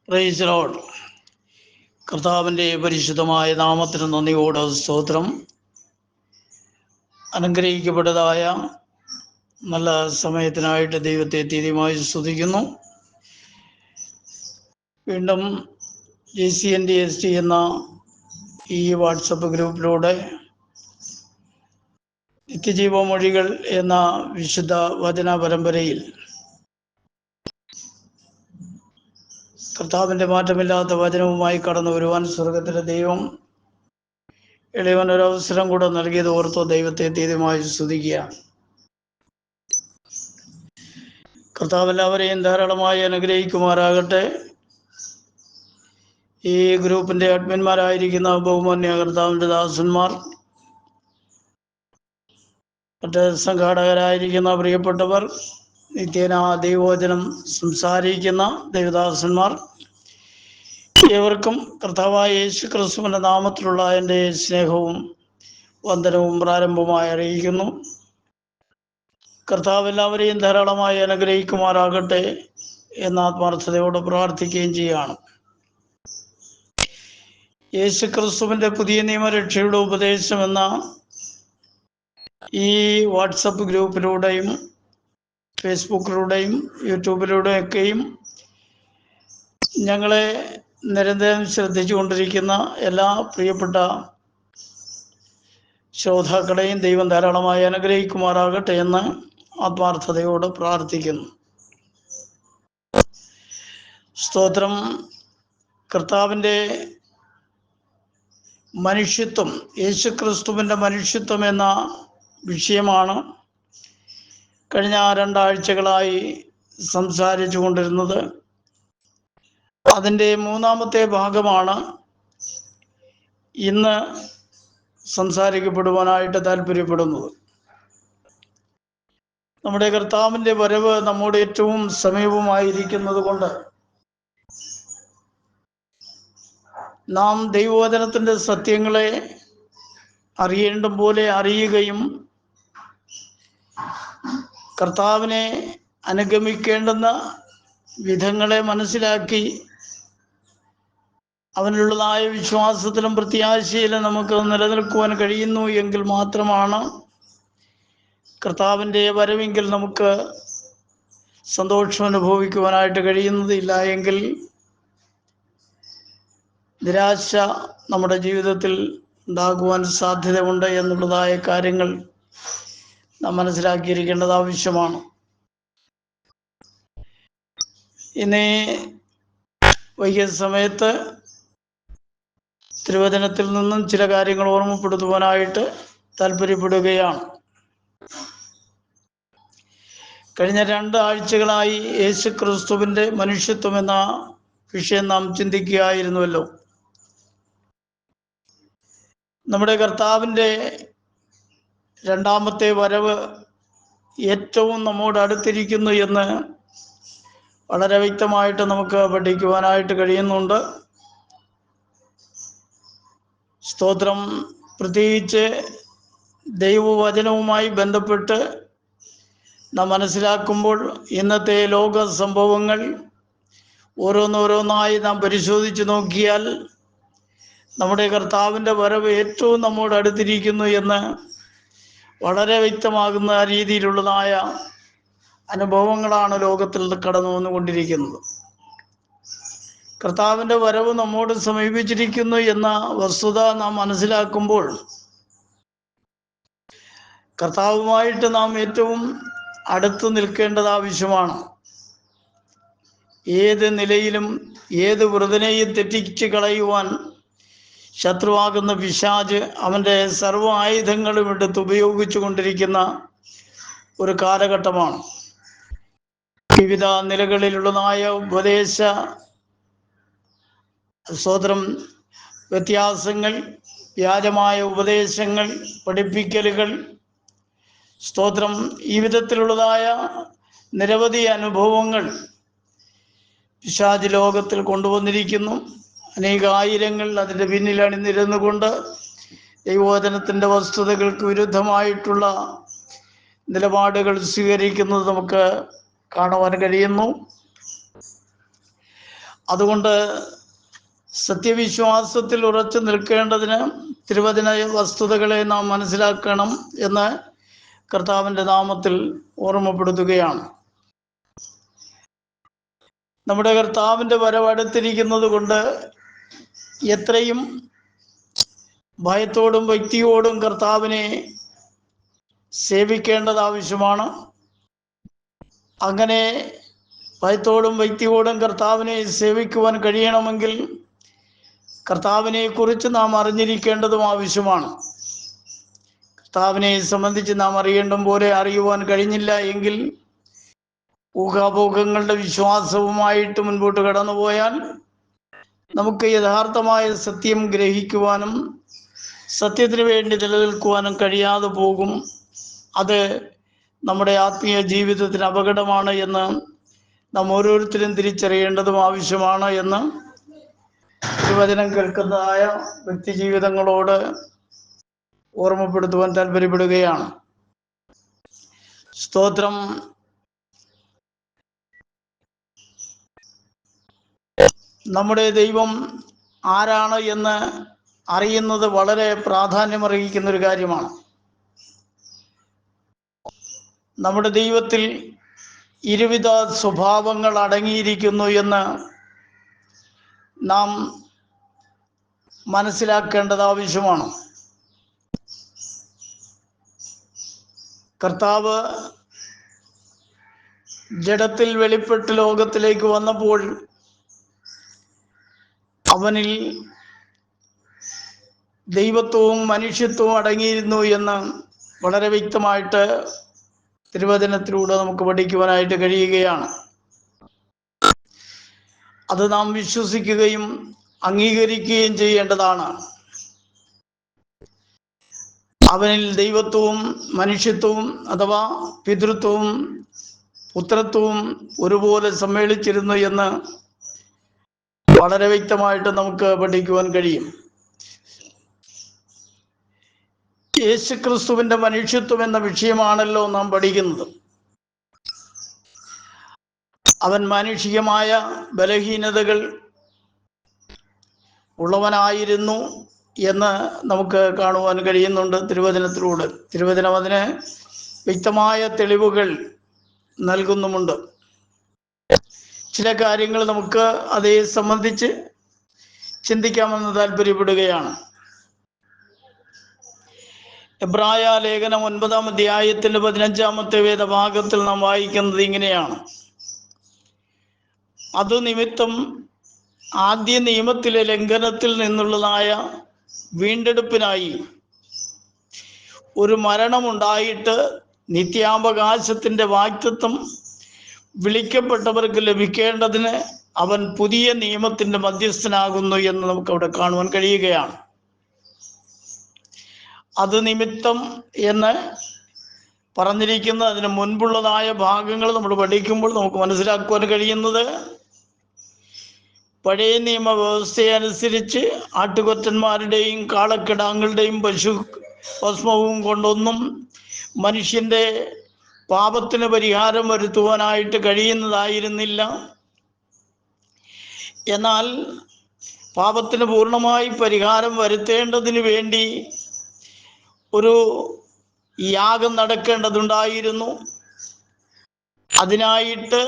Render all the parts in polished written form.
Praise Lord. കർത്താവിൻ്റെ പരിശുദ്ധമായ നാമത്തിന് നന്ദിയോടെ സ്തോത്രം. അനുഗ്രഹിക്കപ്പെട്ടതായ നല്ല സമയത്തിനായിട്ട് ദൈവത്തെ തീരുമായി സ്തുതിക്കുന്നു. വീണ്ടും JCNDST എന്ന ഈ വാട്സപ്പ് ഗ്രൂപ്പിലൂടെ നിത്യജീവമൊഴികൾ എന്ന വിശുദ്ധ വചന പരമ്പരയിൽ കർത്താവിൻ്റെ മാറ്റമില്ലാത്ത വചനവുമായി കടന്നു വരുവാൻ സ്വർഗത്തിലെ ദൈവം എളിയവനൊരവസരം കൂടെ നൽകിയത് ഓർത്തോ ദൈവത്തെ തീരുമായി സ്തുതിക്കുക. കർത്താവ് എല്ലാവരെയും ധാരാളമായി അനുഗ്രഹിക്കുമാറാകട്ടെ. ഈ ഗ്രൂപ്പിൻ്റെ അഡ്മിന്മാരായിരിക്കുന്ന ബഹുമാന്യ കർത്താവിൻ്റെ ദാസന്മാർ, മറ്റ് സംഘാടകരായിരിക്കുന്ന പ്രിയപ്പെട്ടവർ, നിത്യേന ദൈവവചനം സംസാരിക്കുന്ന ദൈവദാസന്മാർ, ഏവർക്കും കർത്താവായ യേശു ക്രിസ്തുവിൻ്റെ നാമത്തിലുള്ള എൻ്റെ സ്നേഹവും വന്ദനവും പ്രാരംഭമായി അറിയിക്കുന്നു. കർത്താവ് എല്ലാവരെയും ധാരാളമായി അനുഗ്രഹിക്കുമാറാകട്ടെ എന്ന ആത്മാർത്ഥതയോടെ പ്രാർത്ഥിക്കുകയും ചെയ്യുകയാണ്. യേശു ക്രിസ്തുവിൻ്റെ പുതിയ നിയമരക്ഷയുടെ ഉപദേശം എന്ന ഈ വാട്സപ്പ് ഗ്രൂപ്പിലൂടെയും ഫേസ്ബുക്കിലൂടെയും യൂട്യൂബിലൂടെയൊക്കെയും ഞങ്ങളെ നിരന്തരം ശ്രദ്ധിച്ചു കൊണ്ടിരിക്കുന്ന എല്ലാ പ്രിയപ്പെട്ട ശ്രോതാക്കളെയും ദൈവം ധാരാളമായി അനുഗ്രഹിക്കുമാറാകട്ടെ എന്ന് ആത്മാർത്ഥതയോട് പ്രാർത്ഥിക്കുന്നു. സ്തോത്രം. കർത്താവിൻ്റെ മനുഷ്യത്വം, യേശുക്രിസ്തുവിൻ്റെ മനുഷ്യത്വം എന്ന വിഷയമാണ് കഴിഞ്ഞ 2 ആഴ്ചകളായി സംസാരിച്ചു കൊണ്ടിരുന്നത്. അതിൻ്റെ 3-ാമത്തെ ഭാഗമാണ് ഇന്ന് സംസാരിക്കപ്പെടുവാനായിട്ട് താല്പര്യപ്പെടുന്നത്. നമ്മുടെ കർത്താവിൻ്റെ വരവ് നമ്മോട് ഏറ്റവും സമീപമായിരിക്കുന്നത് കൊണ്ട് നാം ദൈവവചനത്തിൻ്റെ സത്യങ്ങളെ അറിയേണ്ട പോലെ അറിയുകയും കർത്താവിനെ അനുഗമിക്കേണ്ടുന്ന വിധങ്ങളെ മനസ്സിലാക്കി അവനുള്ളതായ വിശ്വാസത്തിലും പ്രത്യാശയിലും നമുക്ക് നിലനിൽക്കുവാൻ കഴിയുന്നു എങ്കിൽ മാത്രമാണ് കർത്താവിൻ്റെ വരവെങ്കിൽ നമുക്ക് സന്തോഷം അനുഭവിക്കുവാനായിട്ട് കഴിയുന്നത്. ഇല്ല എങ്കിൽ നിരാശ നമ്മുടെ ജീവിതത്തിൽ ഉണ്ടാകുവാൻ സാധ്യതയുണ്ട് എന്നുള്ളതായ കാര്യങ്ങൾ നാം മനസ്സിലാക്കിയിരിക്കേണ്ടത് ആവശ്യമാണ്. ഇനി വൈകിയ സമയത്ത് തിരുവചനത്തിൽ നിന്നും ചില കാര്യങ്ങൾ ഓർമ്മപ്പെടുത്തുവാനായിട്ട് താല്പര്യപ്പെടുകയാണ്. കഴിഞ്ഞ 2 ആഴ്ചകളായി യേശു ക്രിസ്തുവിൻ്റെ മനുഷ്യത്വം എന്ന വിഷയം നാം ചിന്തിക്കുകയായിരുന്നുവല്ലോ. നമ്മുടെ കർത്താവിൻ്റെ 2-ാമത്തെ വരവ് ഏറ്റവും നമ്മോട് അടുത്തിരിക്കുന്നു എന്ന് വളരെ വ്യക്തമായിട്ട് നമുക്ക് പഠിക്കുവാനായിട്ട് കഴിയുന്നുണ്ട്. സ്തോത്രം. പ്രത്യേകിച്ച് ദൈവവചനവുമായി ബന്ധപ്പെട്ട് നാം മനസ്സിലാക്കുമ്പോൾ ഇന്നത്തെ ലോക സംഭവങ്ങൾ ഓരോന്നോരോന്നായി നാം പരിശോധിച്ച് നോക്കിയാൽ നമ്മുടെ കർത്താവിൻ്റെ വരവ് ഏറ്റവും നമ്മോട് അടുത്തിരിക്കുന്നു എന്ന് വളരെ വ്യക്തമാകുന്ന രീതിയിലുള്ളതായ അനുഭവങ്ങളാണ് ലോകത്തിൽ കടന്നു വന്നുകൊണ്ടിരിക്കുന്നത്. കർത്താവിൻ്റെ വരവ് നമ്മോട് സമീപിച്ചിരിക്കുന്നു എന്ന വസ്തുത നാം മനസ്സിലാക്കുമ്പോൾ കർത്താവുമായിട്ട് നാം ഏറ്റവും അടുത്ത് നിൽക്കേണ്ടത് ആവശ്യമാണ്. ഏത് നിലയിലും ഏത് വൃതനെയും തെറ്റിച്ച് കളയുവാൻ ശത്രുവാകുന്ന പിശാച് അവൻ്റെ സർവ്വ ആയുധങ്ങളും എടുത്ത് ഉപയോഗിച്ചു കൊണ്ടിരിക്കുന്ന ഒരു കാലഘട്ടമാണ്. വിവിധ നിലകളിലുള്ളതായ ഉപദേശ സ്തോത്രം വ്യത്യാസങ്ങൾ, വ്യാജമായ ഉപദേശങ്ങൾ, പഠിപ്പിക്കലുകൾ, സ്തോത്രം, ഈ വിധത്തിലുള്ളതായ നിരവധി അനുഭവങ്ങൾ പിശാച് ലോകത്തിൽ കൊണ്ടുവന്നിരിക്കുന്നു. അനേകായിരങ്ങൾ അതിൻ്റെ പിന്നിൽ അണിനിരന്നു കൊണ്ട് ദൈവവചനത്തിൻ്റെ വസ്തുതകൾക്ക് വിരുദ്ധമായിട്ടുള്ള നിലപാടുകൾ സ്വീകരിക്കുന്നത് നമുക്ക് കാണുവാൻ കഴിയുന്നു. അതുകൊണ്ട് സത്യവിശ്വാസത്തിൽ ഉറച്ചു നിൽക്കേണ്ടതിന് തിരുവചന വസ്തുതകളെ നാം മനസ്സിലാക്കണം എന്ന് കർത്താവിൻ്റെ നാമത്തിൽ ഓർമ്മപ്പെടുത്തുകയാണ്. നമ്മുടെ കർത്താവിൻ്റെ വരവടുത്തിരിക്കുന്നത് കൊണ്ട് എത്രയും ഭയത്തോടും ഭക്തിയോടും കർത്താവിനെ സേവിക്കേണ്ടത് ആവശ്യമാണ്. അങ്ങനെ ഭയത്തോടും ഭക്തിയോടും കർത്താവിനെ സേവിക്കുവാൻ കഴിയണമെങ്കിൽ കർത്താവിനെ കുറിച്ച് നാം അറിഞ്ഞിരിക്കേണ്ടതും ആവശ്യമാണ്. കർത്താവിനെ സംബന്ധിച്ച് നാം അറിയേണ്ട പോലെ അറിയുവാൻ കഴിഞ്ഞില്ല എങ്കിൽ ഊഹാപോഹങ്ങളുടെ വിശ്വാസവുമായിട്ട് മുൻപോട്ട് കടന്നുപോയാൽ നമുക്ക് യഥാർത്ഥമായ സത്യം ഗ്രഹിക്കുവാനും സത്യത്തിന് വേണ്ടി നിലനിൽക്കുവാനും കഴിയാതെ പോകും. അത് നമ്മുടെ ആത്മീയ ജീവിതത്തിന് അപകടമാണ് എന്ന് നാം ഓരോരുത്തരും തിരിച്ചറിയേണ്ടതും ആവശ്യമാണ് എന്ന് തിരുവചനം കേൾക്കുന്നതായ വ്യക്തി ജീവിതങ്ങളോട് ഓർമ്മപ്പെടുത്തുവാൻ താല്പര്യപ്പെടുകയാണ്. സ്തോത്രം. നമ്മുടെ ദൈവം ആരാണ് എന്ന് അറിയുന്നത് വളരെ പ്രാധാന്യമർഹിക്കുന്ന ഒരു കാര്യമാണ്. നമ്മുടെ ദൈവത്തിൽ ഇരുവിധ സ്വഭാവങ്ങൾ അടങ്ങിയിരിക്കുന്നു എന്ന് നാം മനസ്സിലാക്കേണ്ടത് ആവശ്യമാണ്. കർത്താവ് ജഡത്തിൽ വെളിപ്പെട്ട് ലോകത്തിലേക്ക് വന്നപ്പോൾ അവനിൽ ദൈവത്വവും മനുഷ്യത്വവും അടങ്ങിയിരുന്നു എന്ന് വളരെ വ്യക്തമായിട്ട് തിരുവചനത്തിലൂടെ നമുക്ക് പഠിക്കുവാനായിട്ട് കഴിയുകയാണ്. അത് നാം വിശ്വസിക്കുകയും അംഗീകരിക്കുകയും ചെയ്യേണ്ടതാണ്. അവനിൽ ദൈവത്വവും മനുഷ്യത്വവും അഥവാ പിതൃത്വവും പുത്രത്വവും ഒരുപോലെ സമ്മേളിച്ചിരുന്നു എന്ന് വളരെ വ്യക്തമായിട്ട് നമുക്ക് പഠിക്കുവാൻ കഴിയും. യേശുക്രിസ്തുവിന്റെ മനുഷ്യത്വം എന്ന വിഷയമാണല്ലോ നാം പഠിക്കുന്നത്. അവൻ മാനുഷികമായ ബലഹീനതകൾ ഉള്ളവനായിരുന്നു എന്ന് നമുക്ക് കാണുവാൻ കഴിയുന്നുണ്ട് തിരുവചനത്തിലൂടെ. തിരുവചനം അതിന് വ്യക്തമായ തെളിവുകൾ നൽകുന്നുമുണ്ട്. ചില കാര്യങ്ങൾ നമുക്ക് അതേ സംബന്ധിച്ച് ചിന്തിക്കാമെന്ന് താല്പര്യപ്പെടുകയാണ്. എബ്രായ ലേഖനം 9-ാം അധ്യായത്തിന്റെ 15-ാമത്തെ വേദഭാഗത്തിൽ നാം വായിക്കുന്നത് ഇങ്ങനെയാണ്: അതു നിമിത്തം ആദ്യ നിയമത്തിലെ ലംഘനത്തിൽ നിന്നുള്ളതായ വീണ്ടെടുപ്പിനായി ഒരു മരണമുണ്ടായിട്ട് നിത്യാവകാശത്തിന്റെ വാഗ്ദത്തം വിളിക്കപ്പെട്ടവർക്ക് ലഭിക്കേണ്ടതിന് അവൻ പുതിയ നിയമത്തിന്റെ മധ്യസ്ഥനാകുന്നു എന്ന് നമുക്ക് അവിടെ കാണുവാൻ കഴിയുകയാണ്. അത് നിമിത്തം എന്ന് പറഞ്ഞിരിക്കുന്ന അതിന് മുൻപുള്ളതായ ഭാഗങ്ങൾ നമ്മൾ പഠിക്കുമ്പോൾ നമുക്ക് മനസ്സിലാക്കുവാൻ കഴിയുന്നത്, പഴയ നിയമ വ്യവസ്ഥയനുസരിച്ച് ആട്ടുകൊറ്റന്മാരുടെയും കാളക്കിടാങ്ങളുടെയും പശു ഭസ്മവും കൊണ്ടൊന്നും മനുഷ്യന്റെ പാപത്തിന് പരിഹാരം വരുത്തുവാനായിട്ട് കഴിയുന്നതായിരുന്നില്ല. എന്നാൽ പാപത്തിന് പൂർണ്ണമായി പരിഹാരം വരുത്തേണ്ടതിന് വേണ്ടി ഒരു യാഗം നടക്കേണ്ടതുണ്ടായിരുന്നു. അതിനായിട്ട്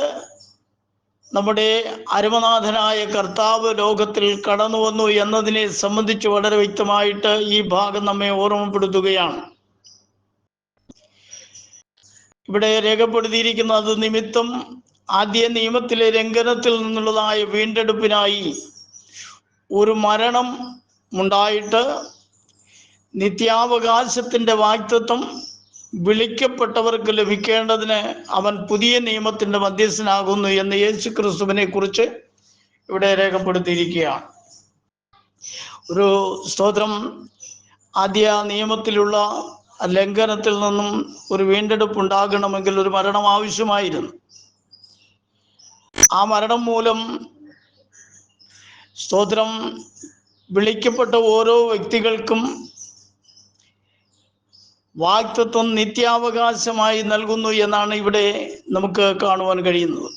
നമ്മുടെ അരുമനാഥനായ കർത്താവ് ലോകത്തിൽ കടന്നു വന്നു എന്നതിനെ സംബന്ധിച്ച് വളരെ വ്യക്തമായിട്ട് ഈ ഭാഗം നമ്മെ ഓർമ്മപ്പെടുത്തുകയാണ്. ഇവിടെ രേഖപ്പെടുത്തിയിരിക്കുന്നത് നിമിത്തം ആദ്യ നിയമത്തിലെ ലംഘനത്തിൽ നിന്നുള്ളതായ വീണ്ടെടുപ്പിനായി ഒരു മരണം ഉണ്ടായിട്ട് നിത്യാവകാശത്തിന്റെ വാഗ്ദത്തം വിളിക്കപ്പെട്ടവർക്ക് ലഭിക്കേണ്ടതിന് അവൻ പുതിയ നിയമത്തിന്റെ മധ്യസ്ഥനാകുന്നു എന്ന് യേശു ക്രിസ്തുവിനെ കുറിച്ച് ഇവിടെ രേഖപ്പെടുത്തിയിരിക്കുകയാണ്. ഒരു സ്തോത്രം. ആദ്യ നിയമത്തിലുള്ള ലംഘനത്തിൽ നിന്നും ഒരു വീണ്ടെടുപ്പ് ഉണ്ടാകണമെങ്കിൽ ഒരു മരണം ആവശ്യമായിരുന്നു. ആ മരണം മൂലം സ്തോത്രം വിളിക്കപ്പെട്ട ഓരോ വ്യക്തികൾക്കും വാഗ്ദത്തം നിത്യാവകാശമായി നൽകുന്നു എന്നാണ് ഇവിടെ നമുക്ക് കാണുവാൻ കഴിയുന്നത്.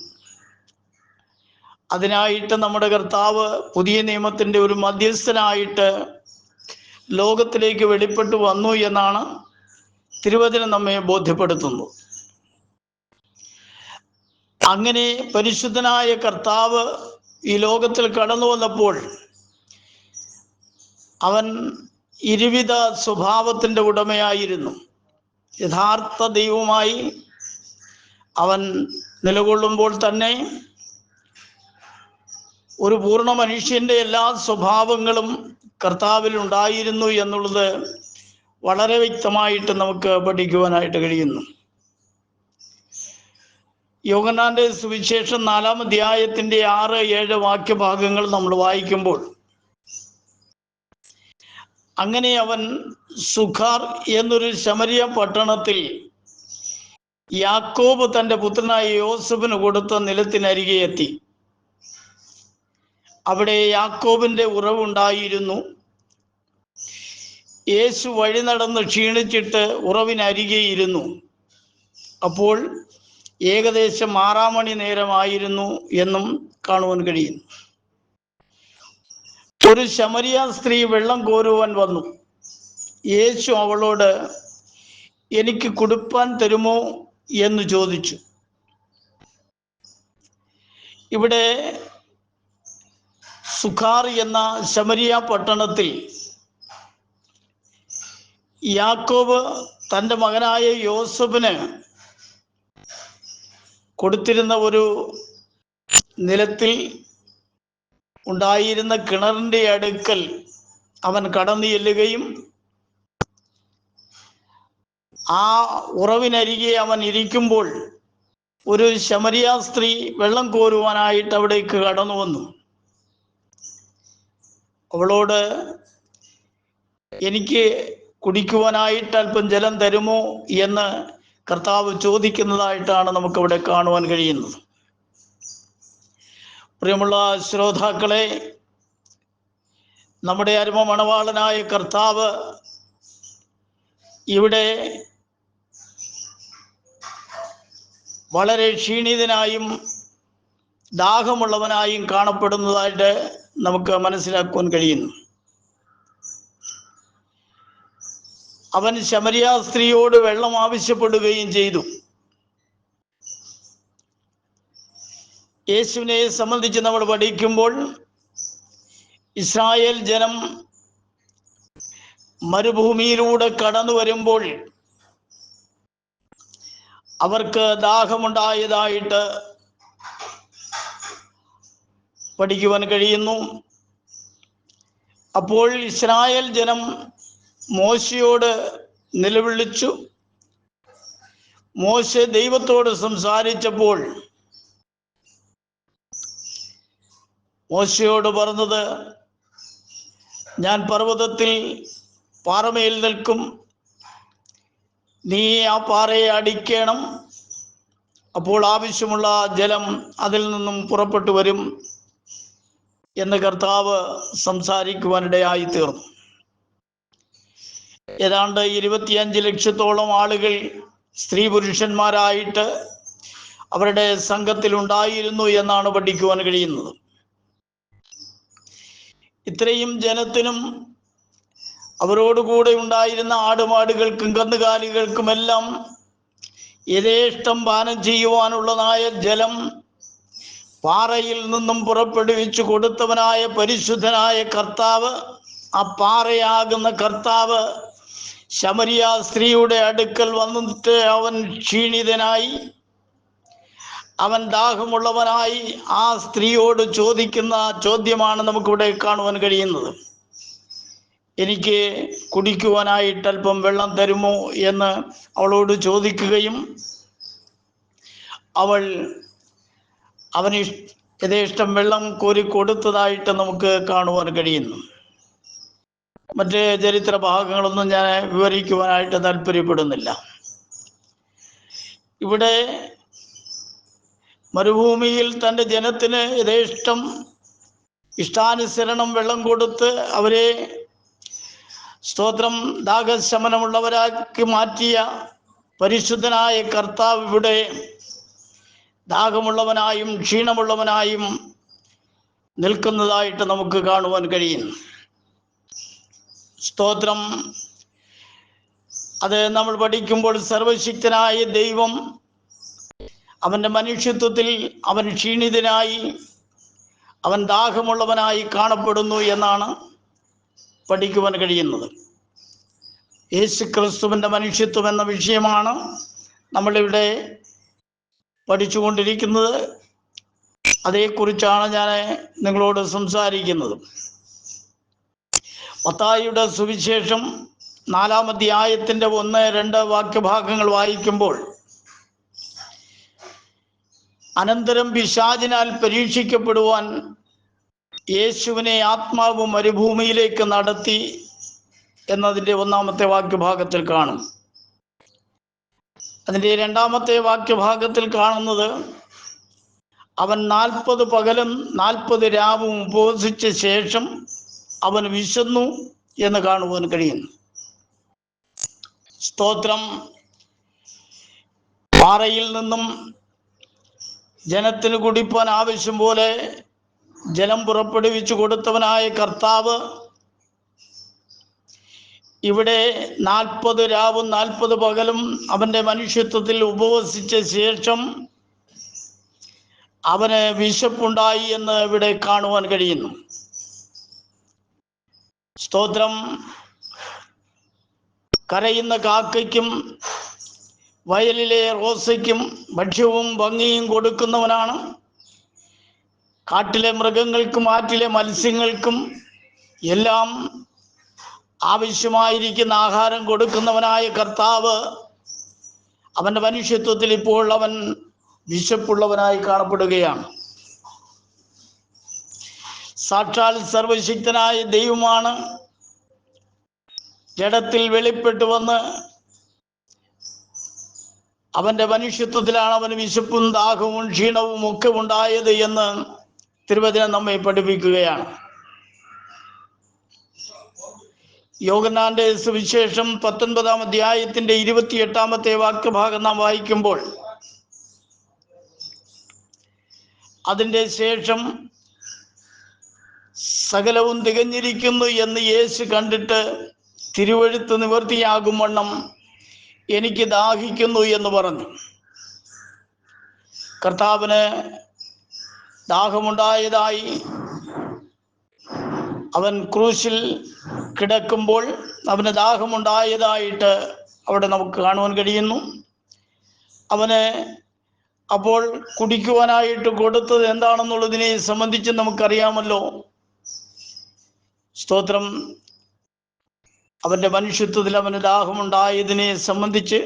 അതിനായിട്ട് നമ്മുടെ കർത്താവ് പുതിയ നിയമത്തിൻ്റെ ഒരു മധ്യസ്ഥനായിട്ട് ലോകത്തിലേക്ക് വെളിപ്പെട്ടു വന്നു എന്നാണ് തിരുവചനം നമ്മെ ബോധ്യപ്പെടുത്തുന്നു. അങ്ങനെ പരിശുദ്ധനായ കർത്താവ് ഈ ലോകത്തിൽ കടന്നു വന്നപ്പോൾ അവൻ ഇരുവിധ സ്വഭാവത്തിൻ്റെ ഉടമയായിരുന്നു. യഥാർത്ഥ ദൈവമായി അവൻ നിലകൊള്ളുമ്പോൾ തന്നെ ഒരു പൂർണ്ണ മനുഷ്യൻ്റെ എല്ലാ സ്വഭാവങ്ങളും കർത്താവിൽ ഉണ്ടായിരുന്നു എന്നുള്ളത് വളരെ വ്യക്തമായിട്ട് നമുക്ക് പഠിക്കുവാനായിട്ട് കഴിയുന്നു. യോഹന്നാന്റെ സുവിശേഷം 4-ാം അധ്യായത്തിന്റെ 6-7 വാക്യഭാഗങ്ങൾ നമ്മൾ വായിക്കുമ്പോൾ, അങ്ങനെ അവൻ സുഖാർ എന്നൊരു ശമരിയ പട്ടണത്തിൽ യാക്കോബ് തൻ്റെ പുത്രനായ യോസഫിന് കൊടുത്ത നിലത്തിനരികെ എത്തി. അവിടെ യാക്കോബിന്റെ ഉറവുണ്ടായിരുന്നു. യേശു വഴി നടന്ന് ക്ഷീണിച്ചിട്ട് ഉറവിനരികെ ഇരുന്നു. അപ്പോൾ ഏകദേശം 6-ാം മണി നേരമായിരുന്നു എന്നും കാണുവാൻ കഴിയുന്നു. ഒരു ശമരിയ സ്ത്രീ വെള്ളം കോരുവാൻ വന്നു. യേശു അവളോട്, എനിക്ക് കുടിപ്പാൻ തരുമോ എന്ന് ചോദിച്ചു. ഇവിടെ സുഖാർ എന്ന ശമരിയ പട്ടണത്തിൽ യാക്കോബ് തൻ്റെ മകനായ യോസഫിന് കൊടുത്തിരുന്ന ഒരു നിലത്തിൽ ഉണ്ടായിരുന്ന കിണറിൻ്റെ അടുക്കൽ അവൻ കടന്നു ചെല്ലുകയും ആ ഉറവിനരികെ അവൻ ഇരിക്കുമ്പോൾ ഒരു ശമരിയ സ്ത്രീ വെള്ളം കോരുവാനായിട്ട് അവിടേക്ക് കടന്നു വന്നു. അവളോട്, എനിക്ക് കുടിക്കുവാനായിട്ട് അല്പം ജലം തരുമോ എന്ന് കർത്താവ് ചോദിക്കുന്നതായിട്ടാണ് നമുക്കവിടെ കാണുവാൻ കഴിയുന്നത്. പ്രിയമുള്ള ശ്രോതാക്കളെ, നമ്മുടെ അരുമ മണവാളനായ കർത്താവ് ഇവിടെ വളരെ ക്ഷീണിതനായും ദാഹമുള്ളവനായും കാണപ്പെടുന്നതായിട്ട് നമുക്ക് മനസ്സിലാക്കുവാൻ കഴിയുന്നു. അവൻ ശമരിയ സ്ത്രീയോട് വെള്ളം ആവശ്യപ്പെടുകയും ചെയ്തു. യേശുവിനെ സംബന്ധിച്ച് നമ്മൾ പഠിക്കുമ്പോൾ, ഇസ്രായേൽ ജനം മരുഭൂമിയിലൂടെ കടന്നു വരുമ്പോൾ അവർക്ക് ദാഹമുണ്ടായതായിട്ട് പഠിക്കുവാൻ കഴിയുന്നു. അപ്പോൾ ഇസ്രായേൽ ജനം മോശയോട് നിലവിളിച്ചു. മോശെ ദൈവത്തോട് സംസാരിച്ചപ്പോൾ മോശയോട് പറഞ്ഞത്, ഞാൻ പർവ്വതത്തിൽ പാറമേൽ നിൽക്കും, നീ ആ പാറയെ അടിക്കണം, അപ്പോൾ ആവശ്യമുള്ള ജലം അതിൽ നിന്നും പുറപ്പെട്ടു വരും എന്ന് കർത്താവ് സംസാരിക്കുവാനിടയായി തീർന്നു. ഏതാണ്ട് 25 ലക്ഷത്തോളം ആളുകൾ സ്ത്രീ പുരുഷന്മാരായിട്ട് അവരുടെ സംഘത്തിൽ ഉണ്ടായിരുന്നു എന്നാണ് പഠിക്കുവാൻ കഴിയുന്നത്. ഇത്രയും ജനത്തിനും അവരോടുകൂടെ ഉണ്ടായിരുന്ന ആടുമാടുകൾക്കും കന്നുകാലികൾക്കുമെല്ലാം യഥേഷ്ടം പാനം ചെയ്യുവാനുള്ളതായ ജലം പാറയിൽ നിന്നും പുറപ്പെടുവിച്ചു കൊടുത്തവനായ പരിശുദ്ധനായ കർത്താവ്, ആ പാറയാകുന്ന കർത്താവ് ശമരിയ സ്ത്രീയുടെ അടുക്കൽ വന്നിട്ട് അവൻ ക്ഷീണിതനായി, അവൻ ദാഹമുള്ളവനായി ആ സ്ത്രീയോട് ചോദിക്കുന്ന ചോദ്യമാണ് നമുക്കിവിടെ കാണുവാൻ കഴിയുന്നത്. എനിക്ക് കുടിക്കുവാനായിട്ട് അല്പം വെള്ളം തരുമോ എന്ന് അവളോട് ചോദിക്കുകയും അവന് യഥേഷ്ടം വെള്ളം കോരി കൊടുത്തതായിട്ട് നമുക്ക് കാണുവാൻ കഴിയുന്നു. മറ്റ് ചരിത്ര ഭാഗങ്ങളൊന്നും ഞാൻ വിവരിക്കുവാനായിട്ട് താല്പര്യപ്പെടുന്നില്ല. ഇവിടെ മരുഭൂമിയിൽ തൻ്റെ ജനത്തിന് യഥേഷ്ടം ഇഷ്ടാനുസരണം വെള്ളം കൊടുത്ത് അവരെ സ്തോത്രം ദാഹശമനമുള്ളവരാക്കി മാറ്റിയ പരിശുദ്ധനായ കർത്താവ് ഇവിടെ ദാഹമുള്ളവനായും ക്ഷീണമുള്ളവനായും നിൽക്കുന്നതായിട്ട് നമുക്ക് കാണുവാൻ കഴിയുന്നു. സ്തോത്രം. അത് നമ്മൾ പഠിക്കുമ്പോൾ സർവശക്തനായ ദൈവം അവൻ്റെ മനുഷ്യത്വത്തിൽ അവൻ ക്ഷീണിതനായി, അവൻ ദാഹമുള്ളവനായി കാണപ്പെടുന്നു എന്നാണ് പഠിക്കുവാൻ കഴിയുന്നത്. യേശു ക്രിസ്തുവിൻ്റെ മനുഷ്യത്വം എന്ന വിഷയമാണ് നമ്മളിവിടെ പഠിച്ചുകൊണ്ടിരിക്കുന്നത്. അതേക്കുറിച്ചാണ് ഞാൻ നിങ്ങളോട് സംസാരിക്കുന്നത്. മത്തായിയുടെ സുവിശേഷം 4-ാം അധ്യായത്തിൻ്റെ 1-2 വാക്യഭാഗങ്ങൾ വായിക്കുമ്പോൾ, അനന്തരം പിശാചിനാൽ പരീക്ഷിക്കപ്പെടുവാൻ യേശുവിനെ ആത്മാവ് മരുഭൂമിയിലേക്ക് നടത്തി എന്നതിൻ്റെ 1-ാമത്തെ വാക്യഭാഗത്തിൽ കാണും. അതിൻ്റെ 2-ാമത്തെ വാക്യഭാഗത്തിൽ കാണുന്നത്, അവൻ 40 പകലും 40 രാവും ഉപവസിച്ച ശേഷം അവൻ വിശന്നു എന്ന് കാണുവാൻ കഴിയുന്നു. സ്തോത്രം. പാറയിൽ നിന്നും ജനത്തിന് കുടിപ്പാൻ ആവശ്യം പോലെ ജലം പുറപ്പെടുവിച്ചു കൊടുത്തവനായ കർത്താവ് ഇവിടെ 40 രാവും 40 പകലും അവൻ്റെ മനുഷ്യത്വത്തിൽ ഉപവസിച്ച ശേഷം അവന് വിശപ്പുണ്ടായി എന്ന് ഇവിടെ കാണുവാൻ കഴിയുന്നു. സ്തോത്രം. കരയുന്ന കാക്കയ്ക്കും വയലിലെ റോസയ്ക്കും ഭക്ഷ്യവും ഭംഗിയും കൊടുക്കുന്നവനാണ്. കാട്ടിലെ മൃഗങ്ങൾക്കും ആറ്റിലെ മത്സ്യങ്ങൾക്കും എല്ലാം ആവശ്യമായിരിക്കുന്ന ആഹാരം കൊടുക്കുന്നവനായ കർത്താവ് അവൻ്റെ മനുഷ്യത്വത്തിൽ ഇപ്പോൾ അവൻ വിശപ്പുള്ളവനായി കാണപ്പെടുകയാണ്. സാക്ഷാൽ സർവശക്തനായ ദൈവമാണ് ജഡത്തിൽ വെളിപ്പെട്ടു വന്ന് അവൻ്റെ മനുഷ്യത്വത്തിലാണ് അവന് വിശപ്പും ദാഹവും ക്ഷീണവും ഒക്കെ ഉണ്ടായത് എന്ന് തിരുവചനം നമ്മെ പഠിപ്പിക്കുകയാണ്. യോഹന്നാന്റെ സുവിശേഷം 19-ാം അധ്യായത്തിൻ്റെ 28-ാമത്തെ വാക്യഭാഗം നാം വായിക്കുമ്പോൾ, അതിൻ്റെ ശേഷം സകലവും തികഞ്ഞിരിക്കുന്നു എന്ന് യേശു കണ്ടിട്ട് തിരുവെഴുത്ത് നിവൃത്തിയാകും വണ്ണം എനിക്ക് ദാഹിക്കുന്നു എന്ന് പറഞ്ഞു. കർത്താവിന് ദാഹമുണ്ടായതായി അവൻ ക്രൂശിൽ കിടക്കുമ്പോൾ അവന് ദാഹമുണ്ടായതായിട്ട് അവിടെ നമുക്ക് കാണുവാൻ കഴിയുന്നു. അവന് അപ്പോൾ കുടിക്കുവാനായിട്ട് കൊടുത്തത് എന്താണെന്നുള്ളതിനെ സംബന്ധിച്ച് നമുക്കറിയാമല്ലോ. സ്തോത്രം. അവൻ്റെ മനുഷ്യത്വത്തിൽ അവന് ദാഹമുണ്ടായതിനെ സംബന്ധിച്ച്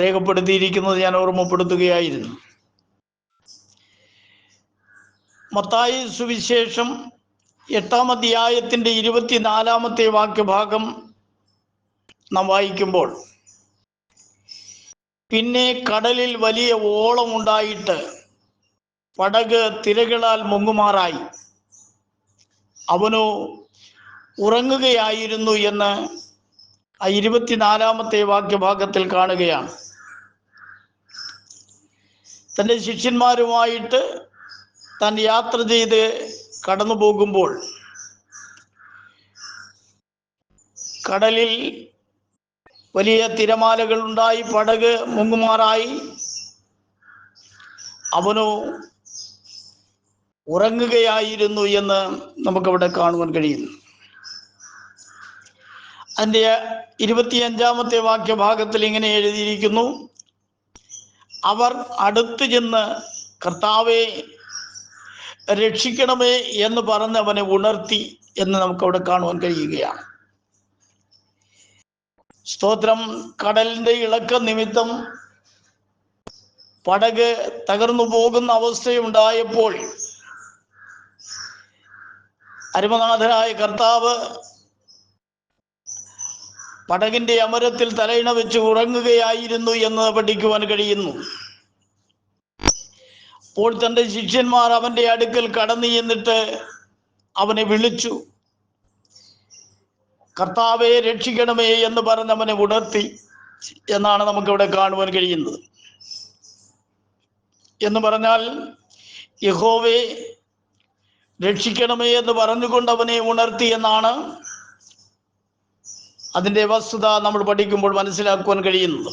രേഖപ്പെടുത്തിയിരിക്കുന്നത് ഞാൻ ഓർമ്മപ്പെടുത്തുകയായിരുന്നു. മത്തായി സുവിശേഷം 8-ാം അധ്യായത്തിൻ്റെ 24-ാമത്തെ വാക്യഭാഗം നാം വായിക്കുമ്പോൾ, പിന്നെ കടലിൽ വലിയ ഓളമുണ്ടായിട്ട് പടക് തിരകളാൽ മുങ്ങുമാറായി, അവനോ ഉറങ്ങുകയായിരുന്നു എന്ന് ആ 24-ാമത്തെ വാക്യഭാഗത്തിൽ കാണുകയാണ്. തൻ്റെ ശിഷ്യന്മാരുമായിട്ട് താൻ യാത്ര ചെയ്ത് കടന്നു പോകുമ്പോൾ കടലിൽ വലിയ തിരമാലകൾ ഉണ്ടായി, പടക് മുങ്ങുമാറായി, അവനോ ഉറങ്ങുകയായിരുന്നു എന്ന് നമുക്കവിടെ കാണുവാൻ കഴിയുന്നു. അതിൻ്റെ 25-ാമത്തെ വാക്യഭാഗത്തിൽ ഇങ്ങനെ എഴുതിയിരിക്കുന്നു, അവർ അടുത്ത് ചെന്ന് കർത്താവെ രക്ഷിക്കണമേ എന്ന് പറഞ്ഞ് അവനെ ഉണർത്തി എന്ന് നമുക്കവിടെ കാണുവാൻ കഴിയുകയാണ്. സ്തോത്രം. കടലിൻ്റെ ഇളക്ക നിമിത്തം പടക് തകർന്നു പോകുന്ന അവസ്ഥയുണ്ടായപ്പോൾ അരുമനാഥനായ കർത്താവ് പടകിൻ്റെ അമരത്തിൽ തലയിണ വെച്ച് ഉറങ്ങുകയായിരുന്നു എന്ന് പഠിക്കുവാൻ കഴിയുന്നു. അപ്പോൾ തൻ്റെ ശിഷ്യന്മാർ അവൻ്റെ അടുക്കൽ കടന്നു ചെന്നിട്ട് അവനെ വിളിച്ചു, കർത്താവെ രക്ഷിക്കണമേ എന്ന് പറഞ്ഞ് അവനെ ഉണർത്തി എന്നാണ് നമുക്കിവിടെ കാണുവാൻ കഴിയുന്നത്. എന്ന് പറഞ്ഞാൽ യഹോവേ രക്ഷിക്കണമേ എന്ന് പറഞ്ഞുകൊണ്ട് അവനെ ഉണർത്തി എന്നാണ് അതിൻ്റെ വസ്തുത നമ്മൾ പഠിക്കുമ്പോൾ മനസ്സിലാക്കുവാൻ കഴിയുന്നത്.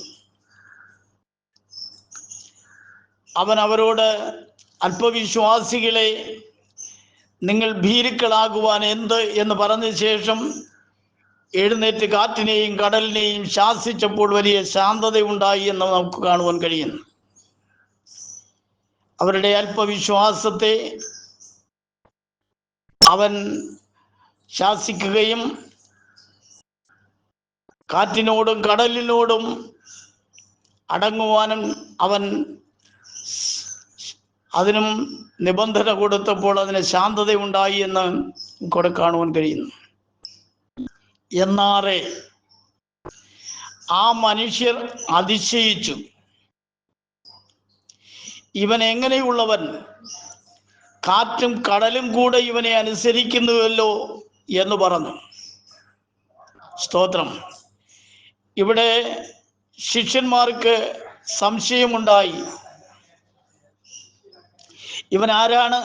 അവൻ അവരോട്, അല്പവിശ്വാസികളെ, നിങ്ങൾ ഭീരുക്കളാകുവാൻ എന്ത് എന്ന് പറഞ്ഞ ശേഷം എഴുന്നേറ്റ് കാറ്റിനെയും കടലിനെയും ശാസിച്ചപ്പോൾ വലിയ ശാന്തതയുണ്ടായി എന്ന് നമുക്ക് കാണുവാൻ കഴിയുന്നു. അവരുടെ അല്പവിശ്വാസത്തെ അവൻ ശാസിക്കുകയും കാറ്റിനോടും കടലിനോടും അടങ്ങുവാനും അവൻ അതിനും നിബന്ധന കൊടുത്തപ്പോൾ അതിന് ശാന്തതയുണ്ടായി എന്ന് കൂടെ കാണുവാൻ കഴിയുന്നു. എന്നാറെ ആ മനുഷ്യർ അതിശയിച്ചു, ഇവൻ എങ്ങനെയുള്ളവൻ, കാറ്റും കടലും കൂടെ ഇവനെ അനുസരിക്കുന്നുവല്ലോ എന്ന് പറഞ്ഞു. സ്തോത്രം. ഇവിടെ ശിഷ്യന്മാർക്ക് സംശയമുണ്ടായി. ഇവൻ ആരാണ്?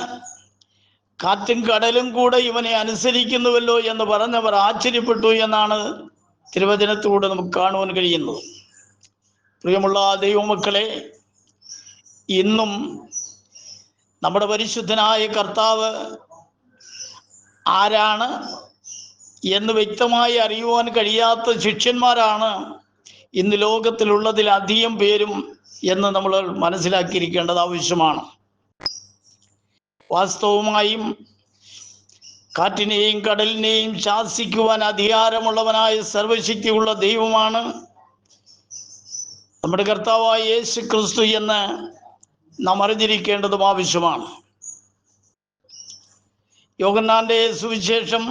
കാറ്റും കടലും കൂടെ ഇവനെ അനുസരിക്കുന്നുവല്ലോ എന്ന് പറഞ്ഞവർ ആശ്ചര്യപ്പെട്ടു എന്നാണ് തിരുവചനത്തിലൂടെ നമുക്ക് കാണുവാൻ കഴിയുന്നത്. പ്രിയമുള്ള ദൈവമക്കളെ, ഇന്നും നമ്മുടെ പരിശുദ്ധനായ കർത്താവ് ആരാണ് എന്ന് വ്യക്തമായി അറിയുവാൻ കഴിയാത്ത ശിഷ്യന്മാരാണ് ഇന്ന് ലോകത്തിലുള്ളതിൽ അധികം പേരും എന്ന് നമ്മൾ മനസ്സിലാക്കിയിരിക്കേണ്ടത് ആവശ്യമാണ്. വാസ്തവമായും കാറ്റിനെയും കടലിനെയും ശാസിക്കുവാൻ അധികാരമുള്ളവനായ സർവശക്തിയുള്ള ദൈവമാണ് നമ്മുടെ കർത്താവായ യേശു ക്രിസ്തു എന്ന് നാം അറിഞ്ഞിരിക്കേണ്ടതും ആവശ്യമാണ്. യോഹന്നാന്റെ സുവിശേഷം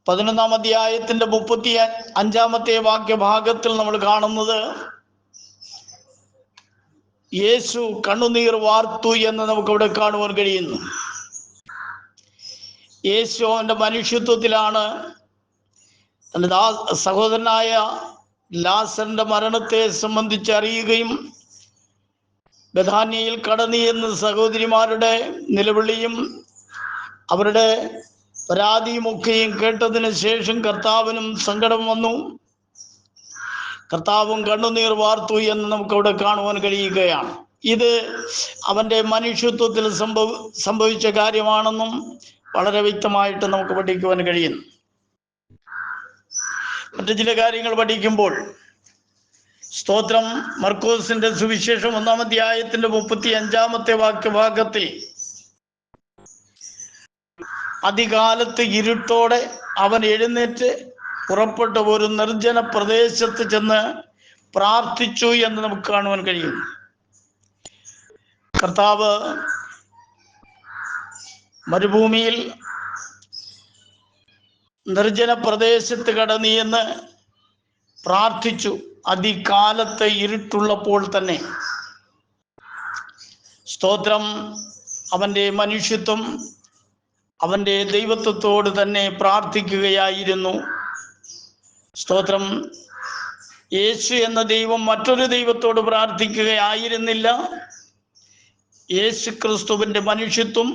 11-ാം അധ്യായത്തിന്റെ 35-ാമത്തെ വാക്യഭാഗത്തിൽ നമ്മൾ കാണുന്നത്, യേശു കണ്ണുനീർ വാർത്തു എന്ന് നമുക്കിവിടെ കാണുവാൻ കഴിയുന്നു. യേശു അവൻ്റെ മനുഷ്യത്വത്തിലാണ് തൻ്റെ സഹോദരനായ ലാസറിന്റെ മരണത്തെ സംബന്ധിച്ച് അറിയുകയും ബഥാന്യയിൽ കടന്നു എന്ന് സഹോദരിമാരുടെ നിലവിളിയും അവരുടെ പരാതിയുമൊക്കെയും കേട്ടതിന് ശേഷം കർത്താവിനും സങ്കടം വന്നു. കർത്താവും കണ്ണുനീർ വാർത്തു എന്ന് നമുക്കവിടെ കാണുവാൻ കഴിയുകയാണ്. ഇത് അവൻ്റെ മനുഷ്യത്വത്തിൽ സംഭവിച്ച കാര്യമാണെന്നും വളരെ വ്യക്തമായിട്ട് നമുക്ക് പഠിക്കുവാൻ കഴിയുന്നു. മറ്റു ചില കാര്യങ്ങൾ പഠിക്കുമ്പോൾ, സ്തോത്രം, മർക്കോസിന്റെ സുവിശേഷം 1-ാം അധ്യായത്തിന്റെ 35-ാമത്തെ വാക്യഭാഗത്തിൽ, അതികാലത്ത് ഇരുട്ടോടെ അവൻ എഴുന്നേറ്റ് പുറപ്പെട്ട ഒരു നിർജ്ജന പ്രദേശത്ത് ചെന്ന് പ്രാർത്ഥിച്ചു എന്ന് നമുക്ക് കാണുവാൻ കഴിയും. കർത്താവ് മരുഭൂമിയിൽ നിർജ്ജന പ്രദേശത്ത് കടന്നു എന്ന് പ്രാർത്ഥിച്ചു, അതികാലത്ത് ഇരുട്ടുള്ളപ്പോൾ തന്നെ. സ്തോത്രം, അവൻ്റെ മനുഷ്യത്വം അവൻ്റെ ദൈവത്വത്തോട് തന്നെ പ്രാർത്ഥിക്കുകയായിരുന്നു. സ്തോത്രം. യേശു എന്ന ദൈവം മറ്റൊരു ദൈവത്തോട് പ്രാർത്ഥിക്കുകയായിരുന്നില്ല. യേശു ക്രിസ്തുവിൻ്റെ മനുഷ്യത്വം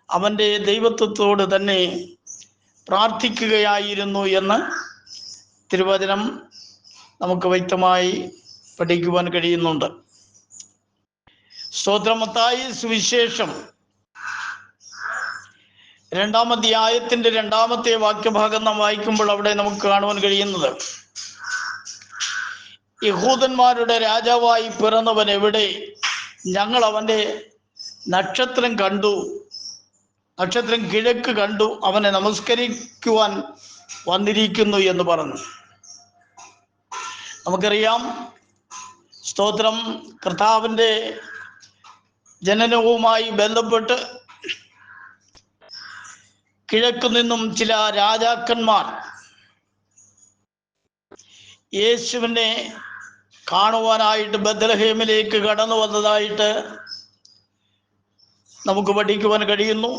അവൻ്റെ ദൈവത്വത്തോട് തന്നെ പ്രാർത്ഥിക്കുകയായിരുന്നു എന്ന് തിരുവചനം നമുക്ക് വ്യക്തമായി പഠിക്കുവാൻ കഴിയുന്നുണ്ട്. സ്തോത്രം. മത്തായി സുവിശേഷം 2-ാം അധ്യായത്തിന്റെ 2-ാമത്തെ വാക്യഭാഗം നാം വായിക്കുമ്പോൾ അവിടെ നമുക്ക് കാണുവാൻ കഴിയുന്നത്, യഹൂദന്മാരുടെ രാജാവായി പിറന്നവൻ എവിടെ? ഞങ്ങൾ അവൻ്റെ നക്ഷത്രം കണ്ടു, നക്ഷത്രം കിഴക്ക് കണ്ടു, അവനെ നമസ്കരിക്കുവാൻ വന്നിരിക്കുന്നു എന്ന് പറഞ്ഞു. നമുക്കറിയാം, സ്തോത്രം, കർത്താവിൻ്റെ ജനനവുമായി ബന്ധപ്പെട്ട് കിഴക്കു നിന്നും ചില രാജാക്കന്മാർ യേശുവിനെ കാണുവാനായിട്ട് ബത്ലഹേമിലേക്ക് കടന്നു വന്നതായിട്ട് നമുക്ക് പഠിക്കുവാൻ കഴിയുന്നു.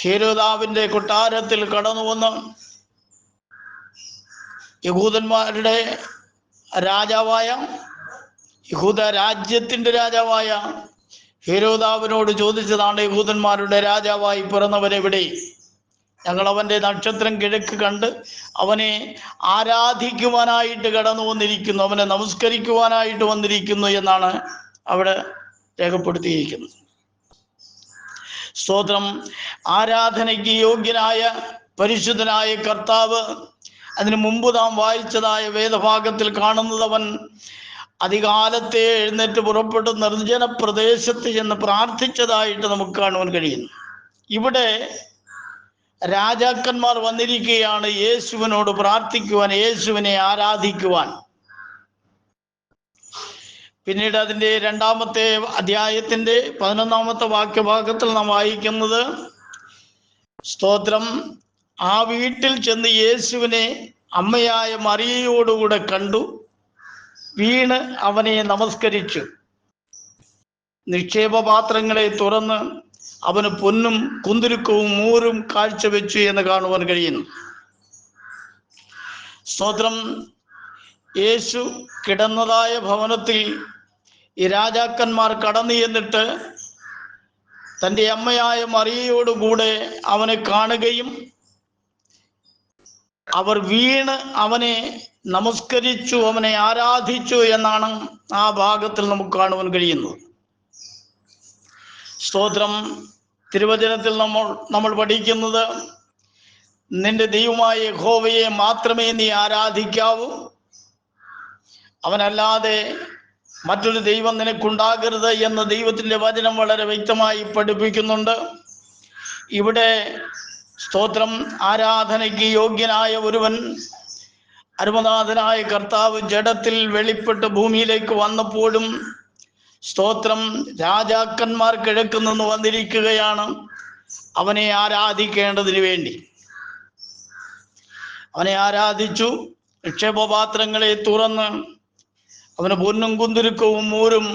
ഹെരോദാവിൻ്റെ കൊട്ടാരത്തിൽ കടന്നു വന്ന് യഹൂദന്മാരുടെ രാജാവായ, യഹൂദ രാജ്യത്തിൻ്റെ രാജാവായ ഹേരോദാവിനോട് ചോദിച്ചതാണ്, യഹൂദന്മാരുടെ രാജാവായി പിറന്നവരെവിടെ? ഞങ്ങൾ അവൻ്റെ നക്ഷത്രം കിഴക്ക് കണ്ട് അവനെ ആരാധിക്കുവാനായിട്ട് കടന്നു വന്നിരിക്കുന്നു, അവനെ നമസ്കരിക്കുവാനായിട്ട് വന്നിരിക്കുന്നു എന്നാണ് അവിടെ രേഖപ്പെടുത്തിയിരിക്കുന്നത്. സ്തോത്രം. ആരാധനയ്ക്ക് യോഗ്യനായ പരിശുദ്ധനായ കർത്താവ്, അതിനു മുമ്പ് നാം വായിച്ചതായ വേദഭാഗത്തിൽ കാണുന്നത്, അവൻ അധികാലത്തെ എഴുന്നേറ്റ് പുറപ്പെട്ട് നിർജ്ജന പ്രദേശത്ത് ചെന്ന് പ്രാർത്ഥിച്ചതായിട്ട് നമുക്ക് കാണുവാൻ കഴിയുന്നു. ഇവിടെ രാജാക്കന്മാർ വന്നിരിക്കുകയാണ് യേശുവിനോട് പ്രാർത്ഥിക്കുവാൻ, യേശുവിനെ ആരാധിക്കുവാൻ. പിന്നീട് അതിൻ്റെ 2-ാമത്തെ അധ്യായത്തിൻ്റെ 11-ാമത്തെ വാക്യഭാഗത്തിൽ നാം വായിക്കുന്നത്, സ്തോത്രം, ആ വീട്ടിൽ ചെന്ന് യേശുവിനെ അമ്മയായ മറിയയോടുകൂടെ കണ്ടു, വീണ് അവനെ നമസ്കരിച്ചു. നിക്ഷേപപാത്രങ്ങളെ തുറന്ന് അവന് പൊന്നും കുന്തുരുക്കവും മൂരും കാഴ്ചവെച്ചു എന്ന് കാണുവാൻ കഴിയുന്നു. സ്തോത്രം. യേശു കിടന്നതായ ഭവനത്തിൽ ഈ രാജാക്കന്മാർ കടന്നു ചെന്നിട്ട് തൻ്റെ അമ്മയായ മറിയയോടുകൂടെ അവനെ കാണുകയും അവർ വീണ് അവനെ നമസ്കരിച്ചു, അവനെ ആരാധിച്ചു എന്നാണ് ആ ഭാഗത്തിൽ നമുക്ക് കാണുവാൻ കഴിയുന്നത്. സ്തോത്രം. തിരുവചനത്തിൽ നമ്മൾ പഠിക്കുന്നത്, നിന്റെ ദൈവമായ യഹോവയെ മാത്രമേ നീ ആരാധിക്കാവൂ, അവനല്ലാതെ മറ്റൊരു ദൈവം നിനക്കുണ്ടാകരുത് എന്ന് ദൈവത്തിൻ്റെ വചനം വളരെ വ്യക്തമായി പഠിപ്പിക്കുന്നുണ്ട്. ഇവിടെ സ്തോത്രം, ആരാധനയ്ക്ക് യോഗ്യനായ ഒരുവൻ, അരുമനാഥനായ കർത്താവ് ജഡത്തിൽ വെളിപ്പെട്ട് ഭൂമിയിലേക്ക് വന്നപ്പോഴും, സ്തോത്രം, രാജാക്കന്മാർ കിഴക്ക് നിന്ന് വന്നിരിക്കുകയാണ് അവനെ ആരാധിക്കേണ്ടതിന് വേണ്ടി. അവനെ ആരാധിച്ചു. നിക്ഷേപപാത്രങ്ങളെ തുറന്ന് അവന് പൊന്നും കുന്തുരുക്കവും മൂരും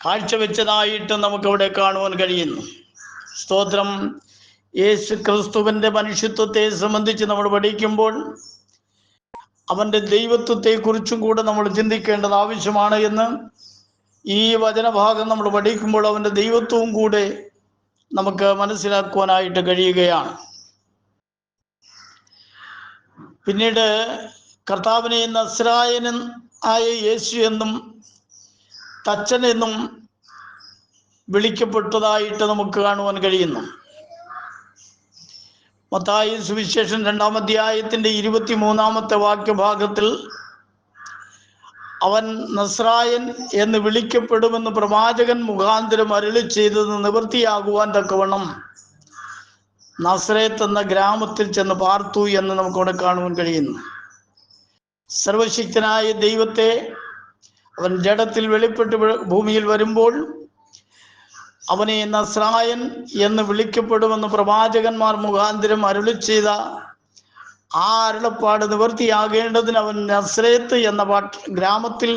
കാഴ്ചവെച്ചതായിട്ട് നമുക്കവിടെ കാണുവാൻ കഴിയുന്നു. സ്തോത്രം. യേശു ക്രിസ്തുവിൻ്റെ മനുഷ്യത്വത്തെ സംബന്ധിച്ച് നമ്മൾ പഠിക്കുമ്പോൾ അവൻ്റെ ദൈവത്വത്തെക്കുറിച്ചും കൂടെ നമ്മൾ ചിന്തിക്കേണ്ടത് ആവശ്യമാണ് എന്ന് ഈ വചനഭാഗം നമ്മൾ പഠിക്കുമ്പോൾ അവൻ്റെ ദൈവത്വവും കൂടെ നമുക്ക് മനസ്സിലാക്കുവാനായിട്ട് കഴിയുകയാണ്. പിന്നീട് കർത്താവിനെ നസ്രായനൻ ആയ യേശു എന്നും തച്ചൻ എന്നും വിളിക്കപ്പെട്ടതായിട്ട് നമുക്ക് കാണുവാൻ കഴിയുന്നു. മത്തായി സുവിശേഷം 2-ാം അധ്യായത്തിൻ്റെ 23-ാമത്തെ വാക്യഭാഗത്തിൽ അവൻ നസ്രായൻ എന്ന് വിളിക്കപ്പെടുമെന്ന് പ്രവാചകൻ മുഖാന്തരം അരുളി ചെയ്തത് നിവൃത്തിയാകുവാൻ തക്കവണ്ണം നസ്രേത്ത് എന്ന ഗ്രാമത്തിൽ ചെന്ന് പാർത്തു എന്ന് നമുക്കവിടെ കാണുവാൻ കഴിയുന്നു. സർവശക്തനായ ദൈവത്തെ അവൻ ജഡത്തിൽ വെളിപ്പെട്ട് ഭൂമിയിൽ വരുമ്പോൾ അവനെ നസ്രായൻ എന്ന് വിളിക്കപ്പെടുമെന്ന് പ്രവാചകന്മാർ മുഖാന്തരം അരുളി ചെയ്ത ആ അരുളപ്പാട് നിവൃത്തിയാകേണ്ടതിന് അവൻ നസ്രേത്ത് എന്ന ഗ്രാമത്തിൽ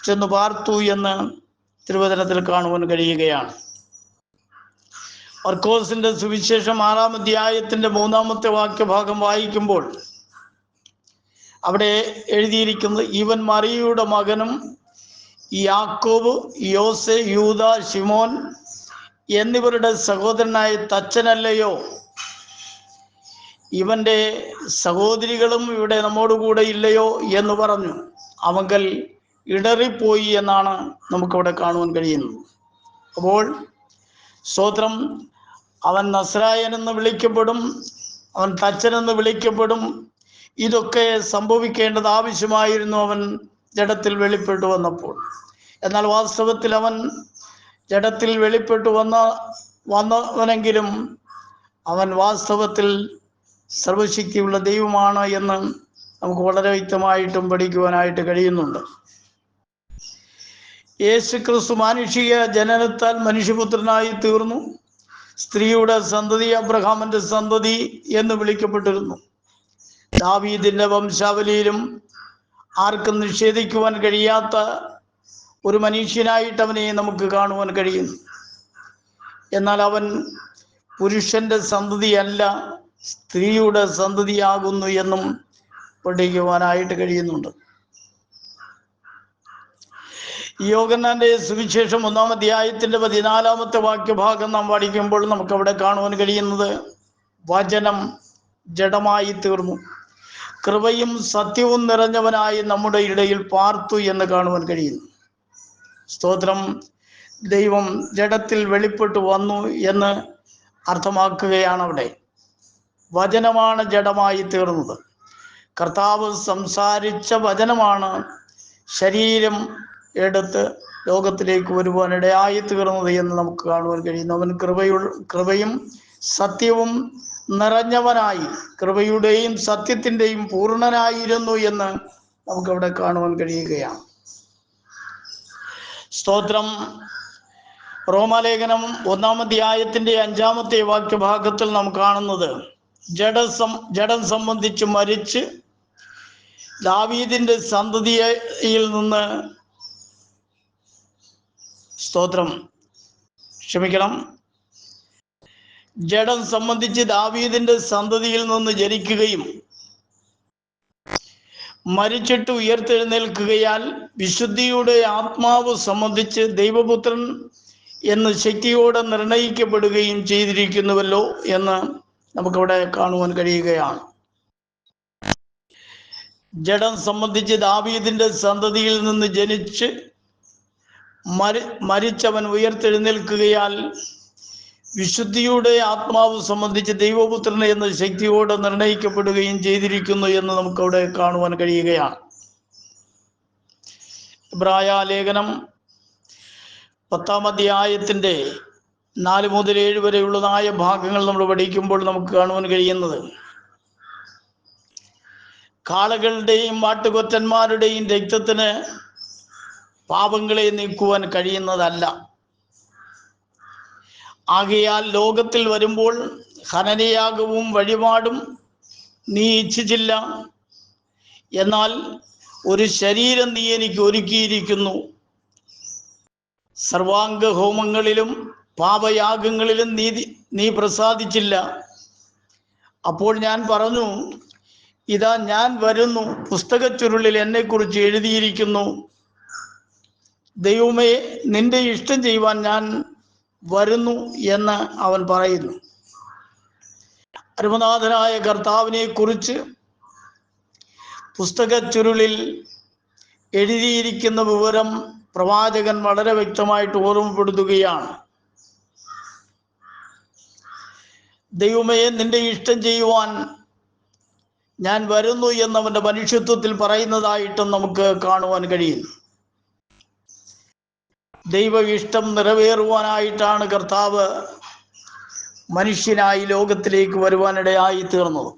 ചെന്ന് പാർത്തു എന്ന് തിരുവചനത്തിൽ കാണുവാൻ കഴിയുകയാണ്. മർക്കോസിന്റെ സുവിശേഷം 6-ാം അധ്യായത്തിന്റെ 3-ാമത്തെ വാക്യഭാഗം വായിക്കുമ്പോൾ അവിടെ എഴുതിയിരിക്കുന്നത്, ഇവൻ മറിയയുടെ മകനും യാക്കോബ്, യോസെ, യൂദ, ശിമോൻ എന്നിവരുടെ സഹോദരനായ തച്ചനല്ലയോ? ഇവന്റെ സഹോദരികളും ഇവിടെ നമ്മോടുകൂടെ ഇല്ലയോ എന്ന് പറഞ്ഞു അവങ്കൽ ഇടറിപ്പോയി എന്നാണ് നമുക്കവിടെ കാണുവാൻ കഴിയുന്നത്. അപ്പോൾ സ്തോത്രം, അവൻ നസ്രായനെന്ന് വിളിക്കപ്പെടും, അവൻ തച്ചനെന്ന് വിളിക്കപ്പെടും. ഇതൊക്കെ സംഭവിക്കേണ്ടത് ആവശ്യമായിരുന്നു അവൻ ജഡത്തിൽ വെളിപ്പെട്ടു വന്നപ്പോൾ. എന്നാൽ വാസ്തവത്തിൽ അവൻ ജഡത്തിൽ വെളിപ്പെട്ടു വന്നവനെങ്കിലും അവൻ വാസ്തവത്തിൽ സർവശക്തിയുള്ള ദൈവമാണ് എന്ന് നമുക്ക് വളരെ വ്യക്തമായിട്ടും പഠിക്കുവാനായിട്ട് കഴിയുന്നുണ്ട്. യേശു ക്രിസ്തു മാനുഷിക ജനനത്താൽ മനുഷ്യപുത്രനായി തീർന്നു. സ്ത്രീയുടെ സന്തതി അബ്രഹാമിന്റെ സന്തതി എന്ന് വിളിക്കപ്പെട്ടിരുന്നു. ദാവീദിന്റെ വംശാവലിയിലും ആർക്കും നിഷേധിക്കുവാൻ കഴിയാത്ത ഒരു മനുഷ്യനായിട്ട് അവനെ നമുക്ക് കാണുവാൻ കഴിയുന്നു. എന്നാൽ അവൻ പുരുഷന്റെ സന്തതിയല്ല, സ്ത്രീയുടെ സന്തതിയാകുന്നു എന്നും പഠിക്കുവാനായിട്ട് കഴിയുന്നുണ്ട്. യോഹന്നാന്റെ സുവിശേഷം 1-ാം അധ്യായത്തിന്റെ 14-ാമത്തെ വാക്യഭാഗം നാം പഠിക്കുമ്പോൾ നമുക്കവിടെ കാണുവാൻ കഴിയുന്നത്, വചനം ജഡമായി തീർന്നു, കൃപയും സത്യവും നിറഞ്ഞവനായി നമ്മുടെ ഇടയിൽ പാർത്തു എന്ന് കാണുവാൻ കഴിയുന്നു. സ്തോത്രം. ദൈവം ജഡത്തിൽ വെളിപ്പെട്ടു വന്നു എന്ന് അർത്ഥമാക്കുകയാണ് അവിടെ. വചനമാണ് ജഡമായി തീർന്നത്. കർത്താവ് സംസാരിച്ച വചനമാണ് ശരീരം എടുത്ത് ലോകത്തിലേക്ക് വരുവാൻ ഇടയായി തീർന്നത് എന്ന് നമുക്ക് കാണുവാൻ കഴിയുന്നു. അവൻ കൃപയും സത്യവും നിറഞ്ഞവനായി, കൃപയുടെയും സത്യത്തിൻ്റെയും പൂർണ്ണനായിരുന്നു എന്ന് നമുക്കവിടെ കാണുവാൻ കഴിയുകയാണ്. സ്തോത്രം. റോമാലേഖനം 1-ാം അധ്യായത്തിന്റെ 5-ാമത്തെ വാക്യഭാഗത്തിൽ നാം കാണുന്നത്, ജഡം സംബന്ധിച്ച് മരിച്ച് ദാവീദിന്റെ സന്തതിയിൽ നിന്ന് ജഡം സംബന്ധിച്ച് ദാവീദിന്റെ സന്തതിയിൽ നിന്ന് ജനിക്കുകയും മരിച്ചിട്ട് ഉയർത്തെഴുന്നേൽക്കുകയാൽ വിശുദ്ധിയുടെ ആത്മാവ് സംബന്ധിച്ച് ദൈവപുത്രൻ എന്ന് ശക്തിയോടെ നിർണയിക്കപ്പെടുകയും ചെയ്തിരിക്കുന്നുവല്ലോ എന്ന് നമുക്കവിടെ കാണുവാൻ കഴിയുകയാണ്. ജഡം സംബന്ധിച്ച് ദാവീദിന്റെ സന്തതിയിൽ നിന്ന് ജനിച്ച് മരിച്ചവൻ ഉയർത്തെഴുന്നേൽക്കുകയാൽ വിശുദ്ധിയുടെ ആത്മാവ് സംബന്ധിച്ച് ദൈവപുത്രൻ എന്ന ശക്തിയോടെ നിർണയിക്കപ്പെടുകയും ചെയ്തിരിക്കുന്നു എന്ന് നമുക്കവിടെ കാണുവാൻ കഴിയുകയാണ്. എബ്രായ ലേഖനം 10-ാം അധ്യായത്തിന്റെ 4 മുതൽ 7 വരെയുള്ളതായ ഭാഗങ്ങൾ നമ്മൾ പഠിക്കുമ്പോൾ നമുക്ക് കാണുവാൻ കഴിയുന്നത്, കാളകളുടെയും ആട്ടുകൊറ്റന്മാരുടെയും രക്തത്തിന് പാപങ്ങളെ നീക്കുവാൻ കഴിയുന്നതല്ല. ആകയാൽ ലോകത്തിൽ വരുമ്പോൾ ഹനനയാഗവും വഴിപാടും നീ ഇച്ഛിച്ചില്ല, എന്നാൽ ഒരു ശരീരം നീ എനിക്ക് ഒരുക്കിയിരിക്കുന്നു. സർവാംഗ ഹോമങ്ങളിലും പാപയാഗങ്ങളിലും നീ പ്രസാദിച്ചില്ല. അപ്പോൾ ഞാൻ പറഞ്ഞു, ഇതാ ഞാൻ വരുന്നു, പുസ്തകച്ചുരുളിൽ എന്നെക്കുറിച്ച് എഴുതിയിരിക്കുന്നു. ദൈവമേ, നിന്റെ ഇഷ്ടം ചെയ്യുവാൻ ഞാൻ വരുന്നു എന്ന് അവൻ പറയുന്നു. അരുമനാഥനായ കർത്താവിനെ കുറിച്ച് പുസ്തകച്ചുരുളിൽ എഴുതിയിരിക്കുന്ന വിവരം പ്രവാചകൻ വളരെ വ്യക്തമായിട്ട് ഓർമ്മപ്പെടുത്തുകയാണ്. ദൈവമേ, നിന്റെ ഇഷ്ടം ചെയ്യുവാൻ ഞാൻ വരുന്നു എന്നവന്റെ മനുഷ്യത്വത്തിൽ പറയുന്നതായിട്ടും നമുക്ക് കാണുവാൻ കഴിയുന്നു. ദൈവ ഇഷ്ടം നിറവേറുവാനായിട്ടാണ് കർത്താവ് മനുഷ്യനായി ലോകത്തിലേക്ക് വരുവാനിടയായി തീർന്നത്.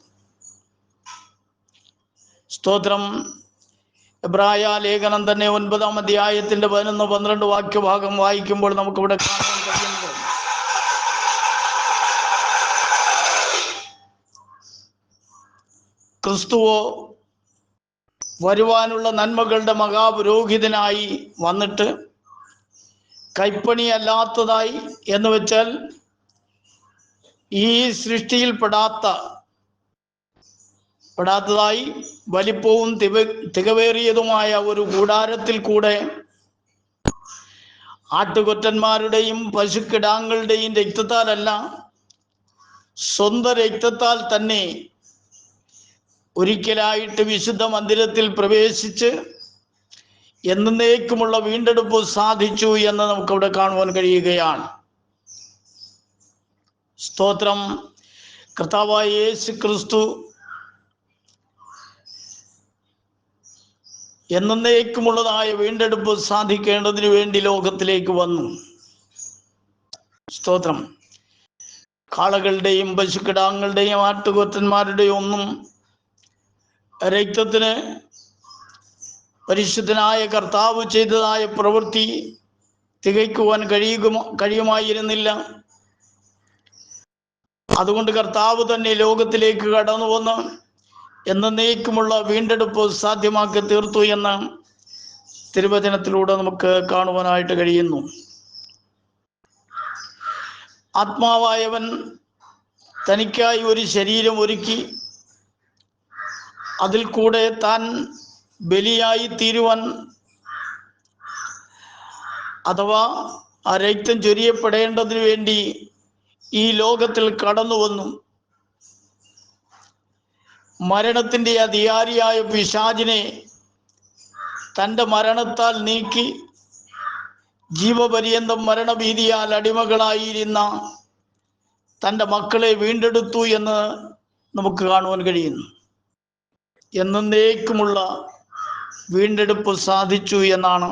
സ്തോത്രം. എബ്രായ ലേഖനം തന്നെ 9-ാം അധ്യായത്തിന്റെ 11-12 വാക്യഭാഗം വായിക്കുമ്പോൾ നമുക്കിവിടെ കാണാൻ കഴിയുന്നത്, ക്രിസ്തുവോ വരുവാനുള്ള നന്മകളുടെ മഹാപുരോഹിതനായി വന്നിട്ട് കൈപ്പണിയല്ലാത്തതായി എന്ന് വെച്ചാൽ ഈ സൃഷ്ടിയിൽ പെടാത്തതായി വലിപ്പവും തികവേറിയതുമായ ഒരു കൂടാരത്തിൽ കൂടെ ആട്ടുകൊറ്റന്മാരുടെയും പശുക്കിടാങ്ങളുടെയും രക്തത്താലല്ല, സ്വന്തം രക്തത്താൽ തന്നെ ഒരിക്കലായിട്ട് വിശുദ്ധ മന്ദിരത്തിൽ പ്രവേശിച്ച് എന്നേക്കുമുള്ള വീണ്ടെടുപ്പ് സാധിച്ചു എന്ന് നമുക്കവിടെ കാണുവാൻ കഴിയുകയാണ്. സ്തോത്രം. കർത്താവായ യേശു ക്രിസ്തു എന്നേക്കുമുള്ളതായ വീണ്ടെടുപ്പ് സാധിക്കേണ്ടതിന് വേണ്ടി ലോകത്തിലേക്ക് വന്നു. സ്തോത്രം. കാളകളുടെയും പശുക്കിടാങ്ങളുടെയും ആട്ടുകൊറ്റന്മാരുടെയും ഒന്നും രക്തത്തിന് പരിശുദ്ധനായ കർത്താവ് ചെയ്തതായ പ്രവൃത്തി തികയ്ക്കുവാൻ കഴിയുമായിരുന്നില്ല. അതുകൊണ്ട് കർത്താവ് തന്നെ ലോകത്തിലേക്ക് കടന്നു വന്ന് എന്നേക്കുമുള്ള വീണ്ടെടുപ്പ് സാധ്യമാക്കി തീർത്തു എന്ന് തിരുവചനത്തിലൂടെ നമുക്ക് കാണുവാനായിട്ട് കഴിയുന്നു. ആത്മാവായവൻ തനിക്കായി ഒരു ശരീരം ഒരുക്കി അതിൽ കൂടെ താൻ ബലിയായി തീരുവാൻ അഥവാ ആ രക്തം ചൊരിയപ്പെടേണ്ടതിനു വേണ്ടി ഈ ലോകത്തിൽ കടന്നു വന്നു. മരണത്തിൻ്റെ അധികാരിയായ പിശാചിനെ തൻ്റെ മരണത്താൽ നീക്കി ജീവപര്യന്തം മരണഭീതിയാൽ അടിമകളായിരുന്ന തൻ്റെ മക്കളെ വീണ്ടെടുത്തു എന്ന് നമുക്ക് കാണുവാൻ കഴിയുന്നു. എന്നേക്കുമുള്ള വീണ്ടെടുപ്പ് സാധിച്ചു എന്നാണ്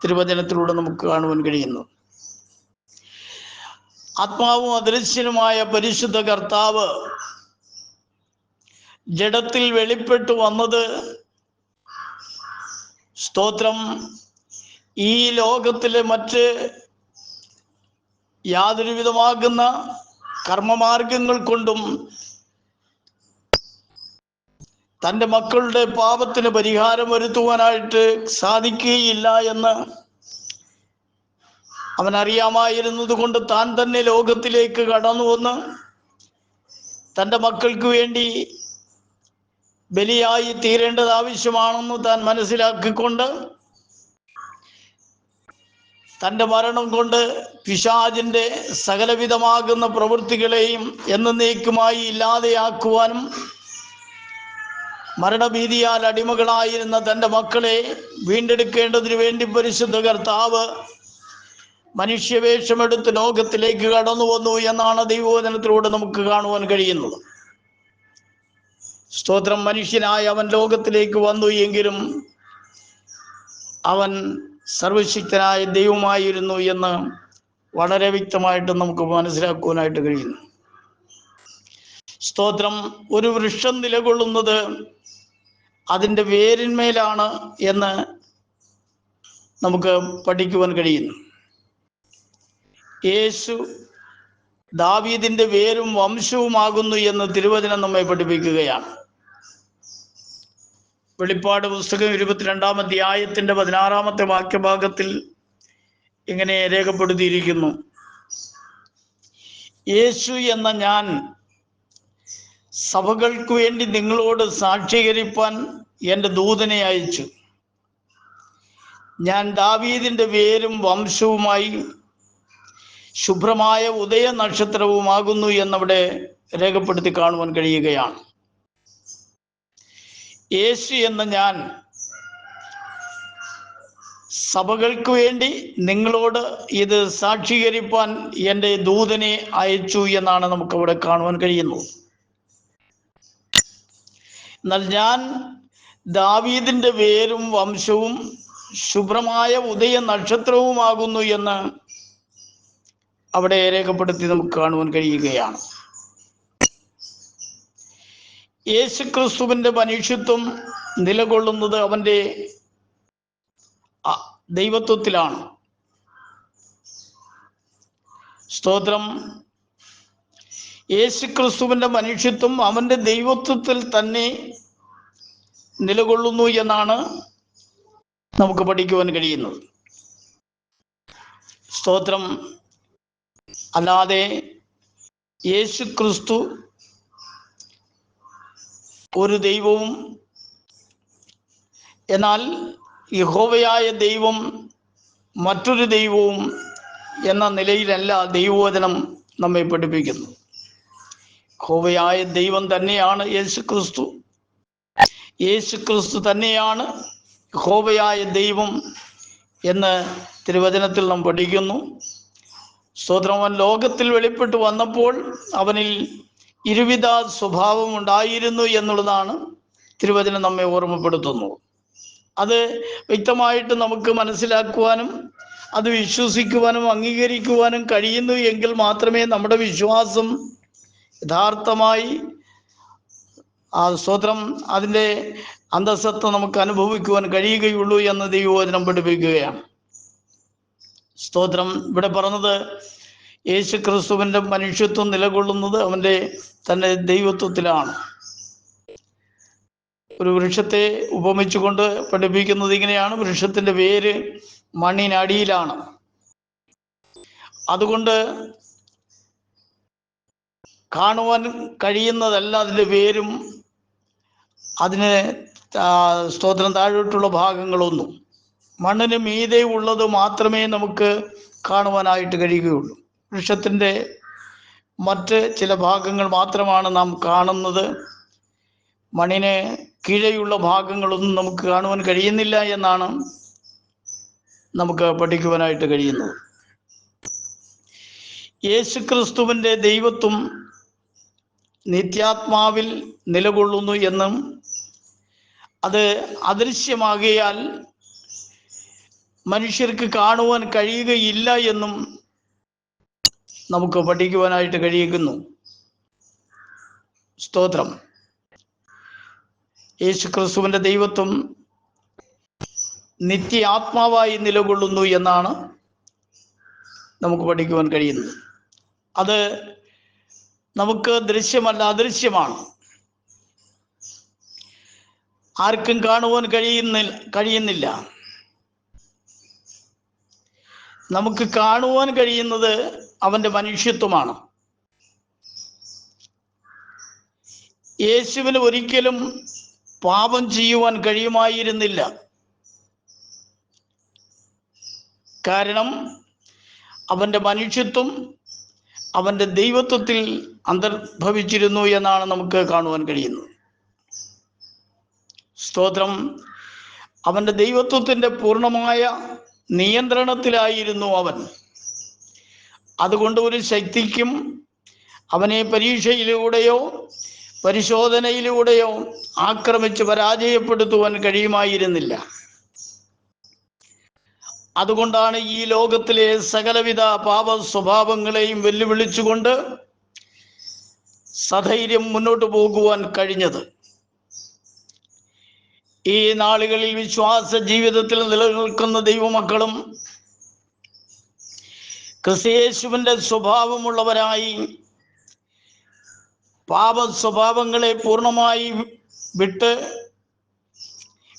തിരുവചനത്തിലൂടെ നമുക്ക് കാണുവാൻ കഴിയുന്നത്. ആത്മാവും അദൃശ്യനുമായ പരിശുദ്ധ കർത്താവ് ജഡത്തിൽ വെളിപ്പെട്ടു വന്നത് സ്തോത്രം ഈ ലോകത്തിലെ മറ്റ് യാതൊരു വിധമാകുന്ന കർമ്മമാർഗങ്ങൾ കൊണ്ടും തൻ്റെ മക്കളുടെ പാപത്തിന് പരിഹാരം വരുത്തുവാനായിട്ട് സാധിക്കുകയില്ല എന്ന് അവൻ അറിയാമായിരുന്നത് കൊണ്ട് താൻ തന്നെ ലോകത്തിലേക്ക് കടന്നു വന്ന് തൻ്റെ മക്കൾക്ക് വേണ്ടി ബലിയായി തീരേണ്ടത് ആവശ്യമാണെന്ന് താൻ മനസ്സിലാക്കിക്കൊണ്ട് തൻ്റെ മരണം കൊണ്ട് പിശാചിൻ്റെ സകലവിധമാകുന്ന പ്രവൃത്തികളെയും എന്നേക്കുമായി ഇല്ലാതെയാക്കുവാനും മരണഭീതിയാൽ അടിമകളായിരുന്ന തൻ്റെ മക്കളെ വീണ്ടെടുക്കേണ്ടതിനു വേണ്ടി പരിശുദ്ധ കർത്താവ് മനുഷ്യവേഷമെടുത്ത് ലോകത്തിലേക്ക് കടന്നു വന്നു എന്നാണ് ദൈവവചനത്തിലൂടെ നമുക്ക് കാണുവാൻ കഴിയുന്നത്. സ്തോത്രം. മനുഷ്യനായ അവൻ ലോകത്തിലേക്ക് വന്നു എങ്കിലും അവൻ സർവശക്തനായ ദൈവമായിരുന്നു എന്ന് വളരെ വ്യക്തമായിട്ട് നമുക്ക് മനസ്സിലാക്കുവാനായിട്ട് കഴിയുന്നു. സ്തോത്രം. ഒരു വൃക്ഷം നിലകൊള്ളുന്നത് അതിൻ്റെ വേരിന്മേലാണ് എന്ന് നമുക്ക് പഠിക്കുവാൻ കഴിയുന്നു. യേശു ദാവീദിന്റെ വേരും വംശവുമാകുന്നു എന്ന് തിരുവചനം നമ്മെ പഠിപ്പിക്കുകയാണ്. വെളിപ്പാട് പുസ്തകം 22-ാം അധ്യായത്തിന്റെ 16-ാമത്തെ വാക്യഭാഗത്തിൽ ഇങ്ങനെ രേഖപ്പെടുത്തിയിരിക്കുന്നു: യേശു എന്ന ഞാൻ സഭകൾക്ക് വേണ്ടി നിങ്ങളോട് സാക്ഷീകരിപ്പാൻ എൻ്റെ ദൂതനെ അയച്ചു. ഞാൻ ദാവീദിന്റെ വേരും വംശവുമായി ശുഭ്രമായ ഉദയ നക്ഷത്രവുമാകുന്നു എന്നവിടെ രേഖപ്പെടുത്തി കാണുവാൻ കഴിയുകയാണ്. യേശു എന്ന ഞാൻ സഭകൾക്ക് വേണ്ടി നിങ്ങളോട് ഇത് സാക്ഷീകരിപ്പാൻ എൻ്റെ ദൂതനെ അയച്ചു എന്നാണ് നമുക്കവിടെ കാണുവാൻ കഴിയുന്നത്. എന്നാൽ ഞാൻ ദാവീദിന്റെ വേരും വംശവും ശുഭ്രമായ ഉദയ നക്ഷത്രവുമാകുന്നു എന്ന് അവിടെ രേഖപ്പെടുത്തി നമുക്ക് കാണുവാൻ കഴിയുകയാണ്. യേശുക്രിസ്തുവിന്റെ മനുഷ്യത്വം നിലകൊള്ളുന്നത് അവന്റെ ദൈവത്വത്തിലാണ്. സ്തോത്രം. യേശുക്രിസ്തുവിന്റെ മനുഷ്യത്വം അവന്റെ ദൈവത്വത്തിൽ തന്നെ നിലകൊള്ളുന്നു എന്നാണ് നമുക്ക് പഠിക്കുവാൻ കഴിയുന്നത്. സ്തോത്രം. അല്ലാതെ യേശുക്രിസ്തു ഒരു ദൈവവും എന്നാൽ യഹോവയായ ദൈവം മറ്റൊരു ദൈവവും എന്ന നിലയിലല്ല ദൈവവചനം നമ്മെ പഠിപ്പിക്കുന്നു. യഹോവയായ ദൈവം തന്നെയാണ് യേശുക്രിസ്തു. യേശുക്രിസ്തു തന്നെയാണ് യഹോവയായ ദൈവം എന്ന് തിരുവചനത്തിൽ നാം പഠിക്കുന്നു. സ്തോത്രം. അവൻ ലോകത്തിൽ വെളിപ്പെട്ടു വന്നപ്പോൾ അവനിൽ ഇരുവിധ സ്വഭാവം ഉണ്ടായിരുന്നു എന്നുള്ളതാണ് തിരുവചനം നമ്മെ ഓർമ്മപ്പെടുത്തുന്നു. അത് വ്യക്തമായിട്ട് നമുക്ക് മനസ്സിലാക്കുവാനും അത് വിശ്വസിക്കുവാനും അംഗീകരിക്കുവാനും കഴിയുന്നു എങ്കിൽ മാത്രമേ നമ്മുടെ വിശ്വാസം യഥാർത്ഥമായി സ്തോത്രം അതിൻ്റെ അന്തസത്ത നമുക്ക് അനുഭവിക്കുവാൻ കഴിയുകയുള്ളൂ എന്ന് ദൈവവചനം പഠിപ്പിക്കുകയാണ്. സ്തോത്രം. ഇവിടെ പറഞ്ഞത് യേശുക്രിസ്തുവിന്റെ മനുഷ്യത്വം നിലകൊള്ളുന്നത് അവന്റെ തന്നെ ദൈവത്വത്തിലാണ്. ഒരു വൃക്ഷത്തെ ഉപമിച്ചുകൊണ്ട് പഠിപ്പിക്കുന്നത് ഇങ്ങനെയാണ്: വൃക്ഷത്തിന്റെ വേര് മണ്ണിനടിയിലാണ്. അതുകൊണ്ട് കാണുവാൻ കഴിയുന്നതല്ല അതിൻ്റെ വേരും അതിന് സ്തോത്രം താഴോട്ടുള്ള ഭാഗങ്ങളൊന്നും. മണ്ണിന് മീതെ ഉള്ളത് മാത്രമേ നമുക്ക് കാണുവാനായിട്ട് കഴിയുകയുള്ളൂ. വൃക്ഷത്തിൻ്റെ മറ്റ് ചില ഭാഗങ്ങൾ മാത്രമാണ് നാം കാണുന്നത്. മണ്ണിന് കീഴെയുള്ള ഭാഗങ്ങളൊന്നും നമുക്ക് കാണുവാൻ കഴിയുന്നില്ല എന്നാണ് നമുക്ക് പഠിക്കുവാനായിട്ട് കഴിയുന്നത്. യേശുക്രിസ്തുവിൻ്റെ ദൈവത്വം നിത്യാത്മാവിൽ നിലകൊള്ളുന്നു എന്നും അത് അദൃശ്യമാകിയാൽ മനുഷ്യർക്ക് കാണുവാൻ കഴിയുകയില്ല എന്നും നമുക്ക് പഠിക്കുവാനായിട്ട് കഴിയുന്നു. സ്തോത്രം. യേശുക്രിസ്തുവിൻ്റെ ദൈവത്വം നിത്യ ആത്മാവായി നിലകൊള്ളുന്നു എന്നാണ് നമുക്ക് പഠിക്കുവാൻ കഴിയുന്നത്. അത് നമുക്ക് ദൃശ്യമല്ല, അദൃശ്യമാണ്. ആർക്കും കാണുവാൻ കഴിയുന്നില്ല. നമുക്ക് കാണുവാൻ കഴിയുന്നത് അവൻ്റെ മനുഷ്യത്വമാണ്. യേശുവിന് ഒരിക്കലും പാപം ചെയ്യുവാൻ കഴിയുമായിരുന്നില്ല. കാരണം അവൻ്റെ മനുഷ്യത്വം അവൻ്റെ ദൈവത്വത്തിൽ അന്തർഭവിച്ചിരുന്നു എന്നാണ് നമുക്ക് കാണുവാൻ കഴിയുന്നത്. സ്തോത്രം. അവൻ്റെ ദൈവത്വത്തിൻ്റെ പൂർണ്ണമായ നിയന്ത്രണത്തിലായിരുന്നു അവൻ. അതുകൊണ്ട് ഒരു ശക്തിക്കും അവനെ പരീക്ഷയിലൂടെയോ പരിശോധനയിലൂടെയോ ആക്രമിച്ച് പരാജയപ്പെടുത്തുവാൻ കഴിയുമായിരുന്നില്ല. അതുകൊണ്ടാണ് ഈ ലോകത്തിലെ സകലവിധ പാപ സ്വഭാവങ്ങളെയും വെല്ലുവിളിച്ചുകൊണ്ട് സധൈര്യം മുന്നോട്ട് പോകുവാൻ കഴിഞ്ഞത്. ഈ നാളുകളിൽ വിശ്വാസ ജീവിതത്തിൽ നിലനിൽക്കുന്ന ദൈവമക്കളും ക്രിസ്തുയേശുവിൻ്റെ സ്വഭാവമുള്ളവരായി പാപ സ്വഭാവങ്ങളെ പൂർണ്ണമായി വിട്ട്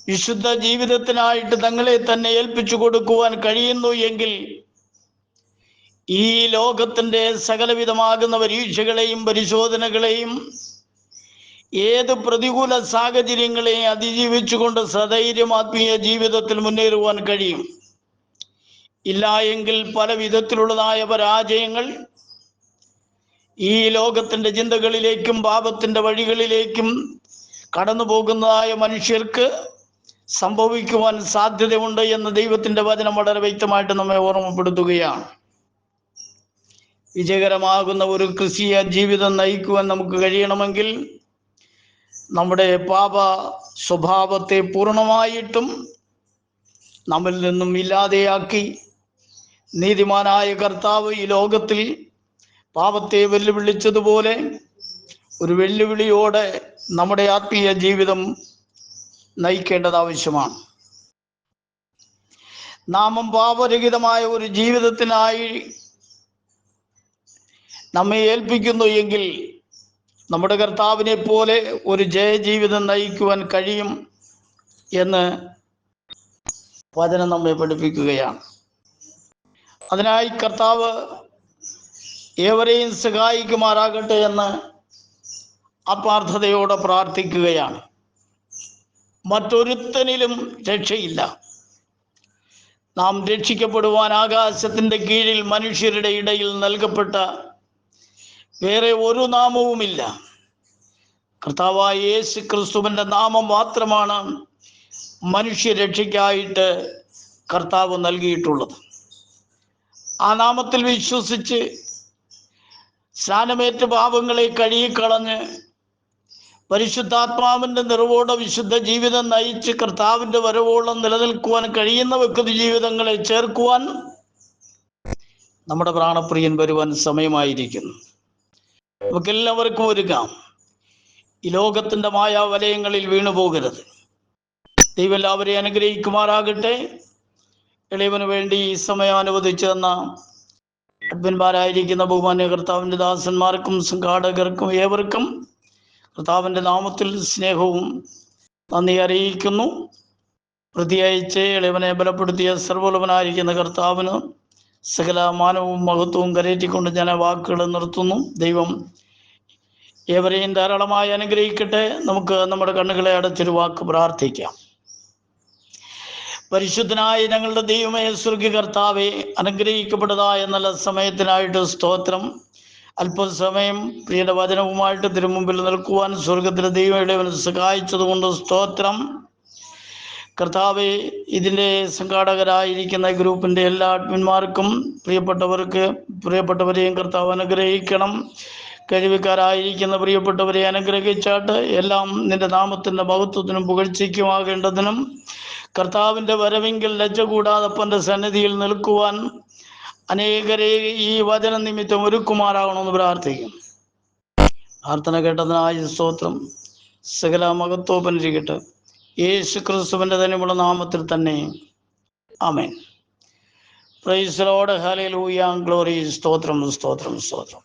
വിശുദ്ധ ജീവിതത്തിനായിട്ട് തങ്ങളെ തന്നെ ഏൽപ്പിച്ചു കൊടുക്കുവാൻ കഴിയുന്നു എങ്കിൽ ഈ ലോകത്തിൻ്റെ സകലവിധമാകുന്ന പരീക്ഷകളെയും പരിശോധനകളെയും ഏത് പ്രതികൂല സാഹചര്യങ്ങളെയും അതിജീവിച്ചുകൊണ്ട് സധൈര്യം ആത്മീയ ജീവിതത്തിൽ മുന്നേറുവാൻ കഴിയും. ഇല്ല എങ്കിൽ പല വിധത്തിലുള്ളതായ പരാജയങ്ങൾ ഈ ലോകത്തിൻ്റെ ചിന്തകളിലേക്കും പാപത്തിൻ്റെ വഴികളിലേക്കും കടന്നു പോകുന്നതായ മനുഷ്യർക്ക് സംഭവിക്കുവാൻ സാധ്യതയുണ്ട് എന്ന് ദൈവത്തിൻ്റെ വചനം വളരെ വ്യക്തമായിട്ട് നമ്മെ ഓർമ്മപ്പെടുത്തുകയാണ്. വിജയകരമാകുന്ന ഒരു ക്രിസ്തീയ ജീവിതം നയിക്കുവാൻ നമുക്ക് കഴിയണമെങ്കിൽ നമ്മുടെ പാപ സ്വഭാവത്തെ പൂർണ്ണമായിട്ടും നമ്മിൽ നിന്നും ഇല്ലാതെയാക്കി നീതിമാനായ കർത്താവ് ഈ ലോകത്തിൽ പാപത്തെ വെല്ലുവിളിച്ചതുപോലെ ഒരു വെല്ലുവിളിയോടെ നമ്മുടെ ആത്മീയ ജീവിതം നയിക്കേണ്ടത് ആവശ്യമാണ്. നാമം പാപരഹിതമായ ഒരു ജീവിതത്തിനായി നമ്മെ ഏൽപ്പിക്കുന്നു എങ്കിൽ നമ്മുടെ കർത്താവിനെ പോലെ ഒരു ജയജീവിതം നയിക്കുവാൻ കഴിയും എന്ന് വചനം നമ്മെ പഠിപ്പിക്കുകയാണ്. അതിനായി കർത്താവ് ഏവരെയും സഹായിക്കുമാറാകട്ടെ എന്ന് ആത്മാർത്ഥതയോടെ പ്രാർത്ഥിക്കുകയാണ്. മറ്റൊരുത്തനിലും രക്ഷയില്ല. നാം രക്ഷിക്കപ്പെടുവാൻ ആകാശത്തിൻ്റെ കീഴിൽ മനുഷ്യരുടെ ഇടയിൽ നൽകപ്പെട്ട വേറെ ഒരു നാമവുമില്ല. കർത്താവായ യേശു ക്രിസ്തുവിൻ്റെ നാമം മാത്രമാണ് മനുഷ്യരക്ഷയ്ക്കായിട്ട് കർത്താവ് നൽകിയിട്ടുള്ളത്. ആ നാമത്തിൽ വിശ്വസിച്ച് സ്നാനമേറ്റ പാപങ്ങളെ കഴുകിക്കളഞ്ഞ് പരിശുദ്ധാത്മാവിൻ്റെ നിറവോടെ വിശുദ്ധ ജീവിതം നയിച്ച് കർത്താവിൻ്റെ വരവോളം നിലനിൽക്കുവാൻ കഴിയുന്ന വ്യക്തി ജീവിതങ്ങളെ ചേർക്കുവാൻ നമ്മുടെ പ്രാണപ്രിയൻ വരുവാൻ സമയമായിരിക്കുന്നു. നമുക്കെല്ലാവർക്കും ഒരുങ്ങാം. ഈ ലോകത്തിൻ്റെ മായാവലയങ്ങളിൽ വീണു പോകരുത്. ദൈവം എല്ലാവരെയും അനുഗ്രഹിക്കുമാറാകട്ടെ. എളിയവന് വേണ്ടി ഈ സമയം അനുവദിച്ചു തന്ന അഡ്മിന്മാരായിരിക്കുന്ന ബഹുമാന്യ കർത്താവിൻ്റെ ദാസന്മാർക്കും സംഘാടകർക്കും ഏവർക്കും കർത്താവിൻ്റെ നാമത്തിൽ സ്നേഹവും നന്ദി അറിയിക്കുന്നു. പ്രതിയയച്ച് എളിയവനെ ബലപ്പെടുത്തിയ സർവ്വലവനായിരിക്കുന്ന കർത്താവിന് സകല മാനവും മഹത്വവും കരയറ്റിക്കൊണ്ട് ഞാൻ വാക്കുകൾ നിർത്തുന്നു. ദൈവം ഏവരെയും ധാരാളമായി അനുഗ്രഹിക്കട്ടെ. നമുക്ക് നമ്മുടെ കണ്ണുകളെ അടച്ചൊരു വാക്ക് പ്രാർത്ഥിക്കാം. പരിശുദ്ധനായ ഞങ്ങളുടെ ദൈവമേ, സ്വർഗ്ഗ കർത്താവേ, അനുഗ്രഹിക്കപ്പെട്ടതായ നല്ല സമയത്തിനായിട്ട് സ്തോത്രം. അല്പസമയം പ്രിയയുടെ വചനവുമായിട്ട് തിരുമുമ്പിൽ നിൽക്കുവാൻ സ്വർഗത്തിലെ ദൈവം സഹായിച്ചതുകൊണ്ട് സ്തോത്രം. കർത്താവെ, ഇതിൻ്റെ സംഘാടകരായിരിക്കുന്ന ഗ്രൂപ്പിൻ്റെ എല്ലാ അഡ്മിന്മാർക്കും പ്രിയപ്പെട്ടവരെയും കർത്താവ് അനുഗ്രഹിക്കണം. കഴിവുകാരായിരിക്കുന്ന പ്രിയപ്പെട്ടവരെ അനുഗ്രഹിച്ചാട്ട് എല്ലാം നിന്റെ നാമത്തിൻ്റെ മഹത്വത്തിനും പുകഴ്ചയ്ക്കുമാകേണ്ടതിനും കർത്താവിൻ്റെ വരവെങ്കിൽ ലജ്ജ കൂടാതെ അപ്പൻ്റെ സന്നിധിയിൽ നിൽക്കുവാൻ അനേകരെ ഈ വചന നിമിത്തം ഒരുക്കുമാറാകണമെന്ന് പ്രാർത്ഥിക്കും. പ്രാർത്ഥന കേട്ടതിനായ സ്തോത്രം. സകല മഹത്വപനിരിക്കട്ടെ യേശു ക്രിസ്തുവിൻ്റെ തന്നെയുള്ള നാമത്തിൽ തന്നെ. Amen. Praise the Lord. Hallelujah. Glory. സ്തോത്രം, സ്തോത്രം, സ്തോത്രം.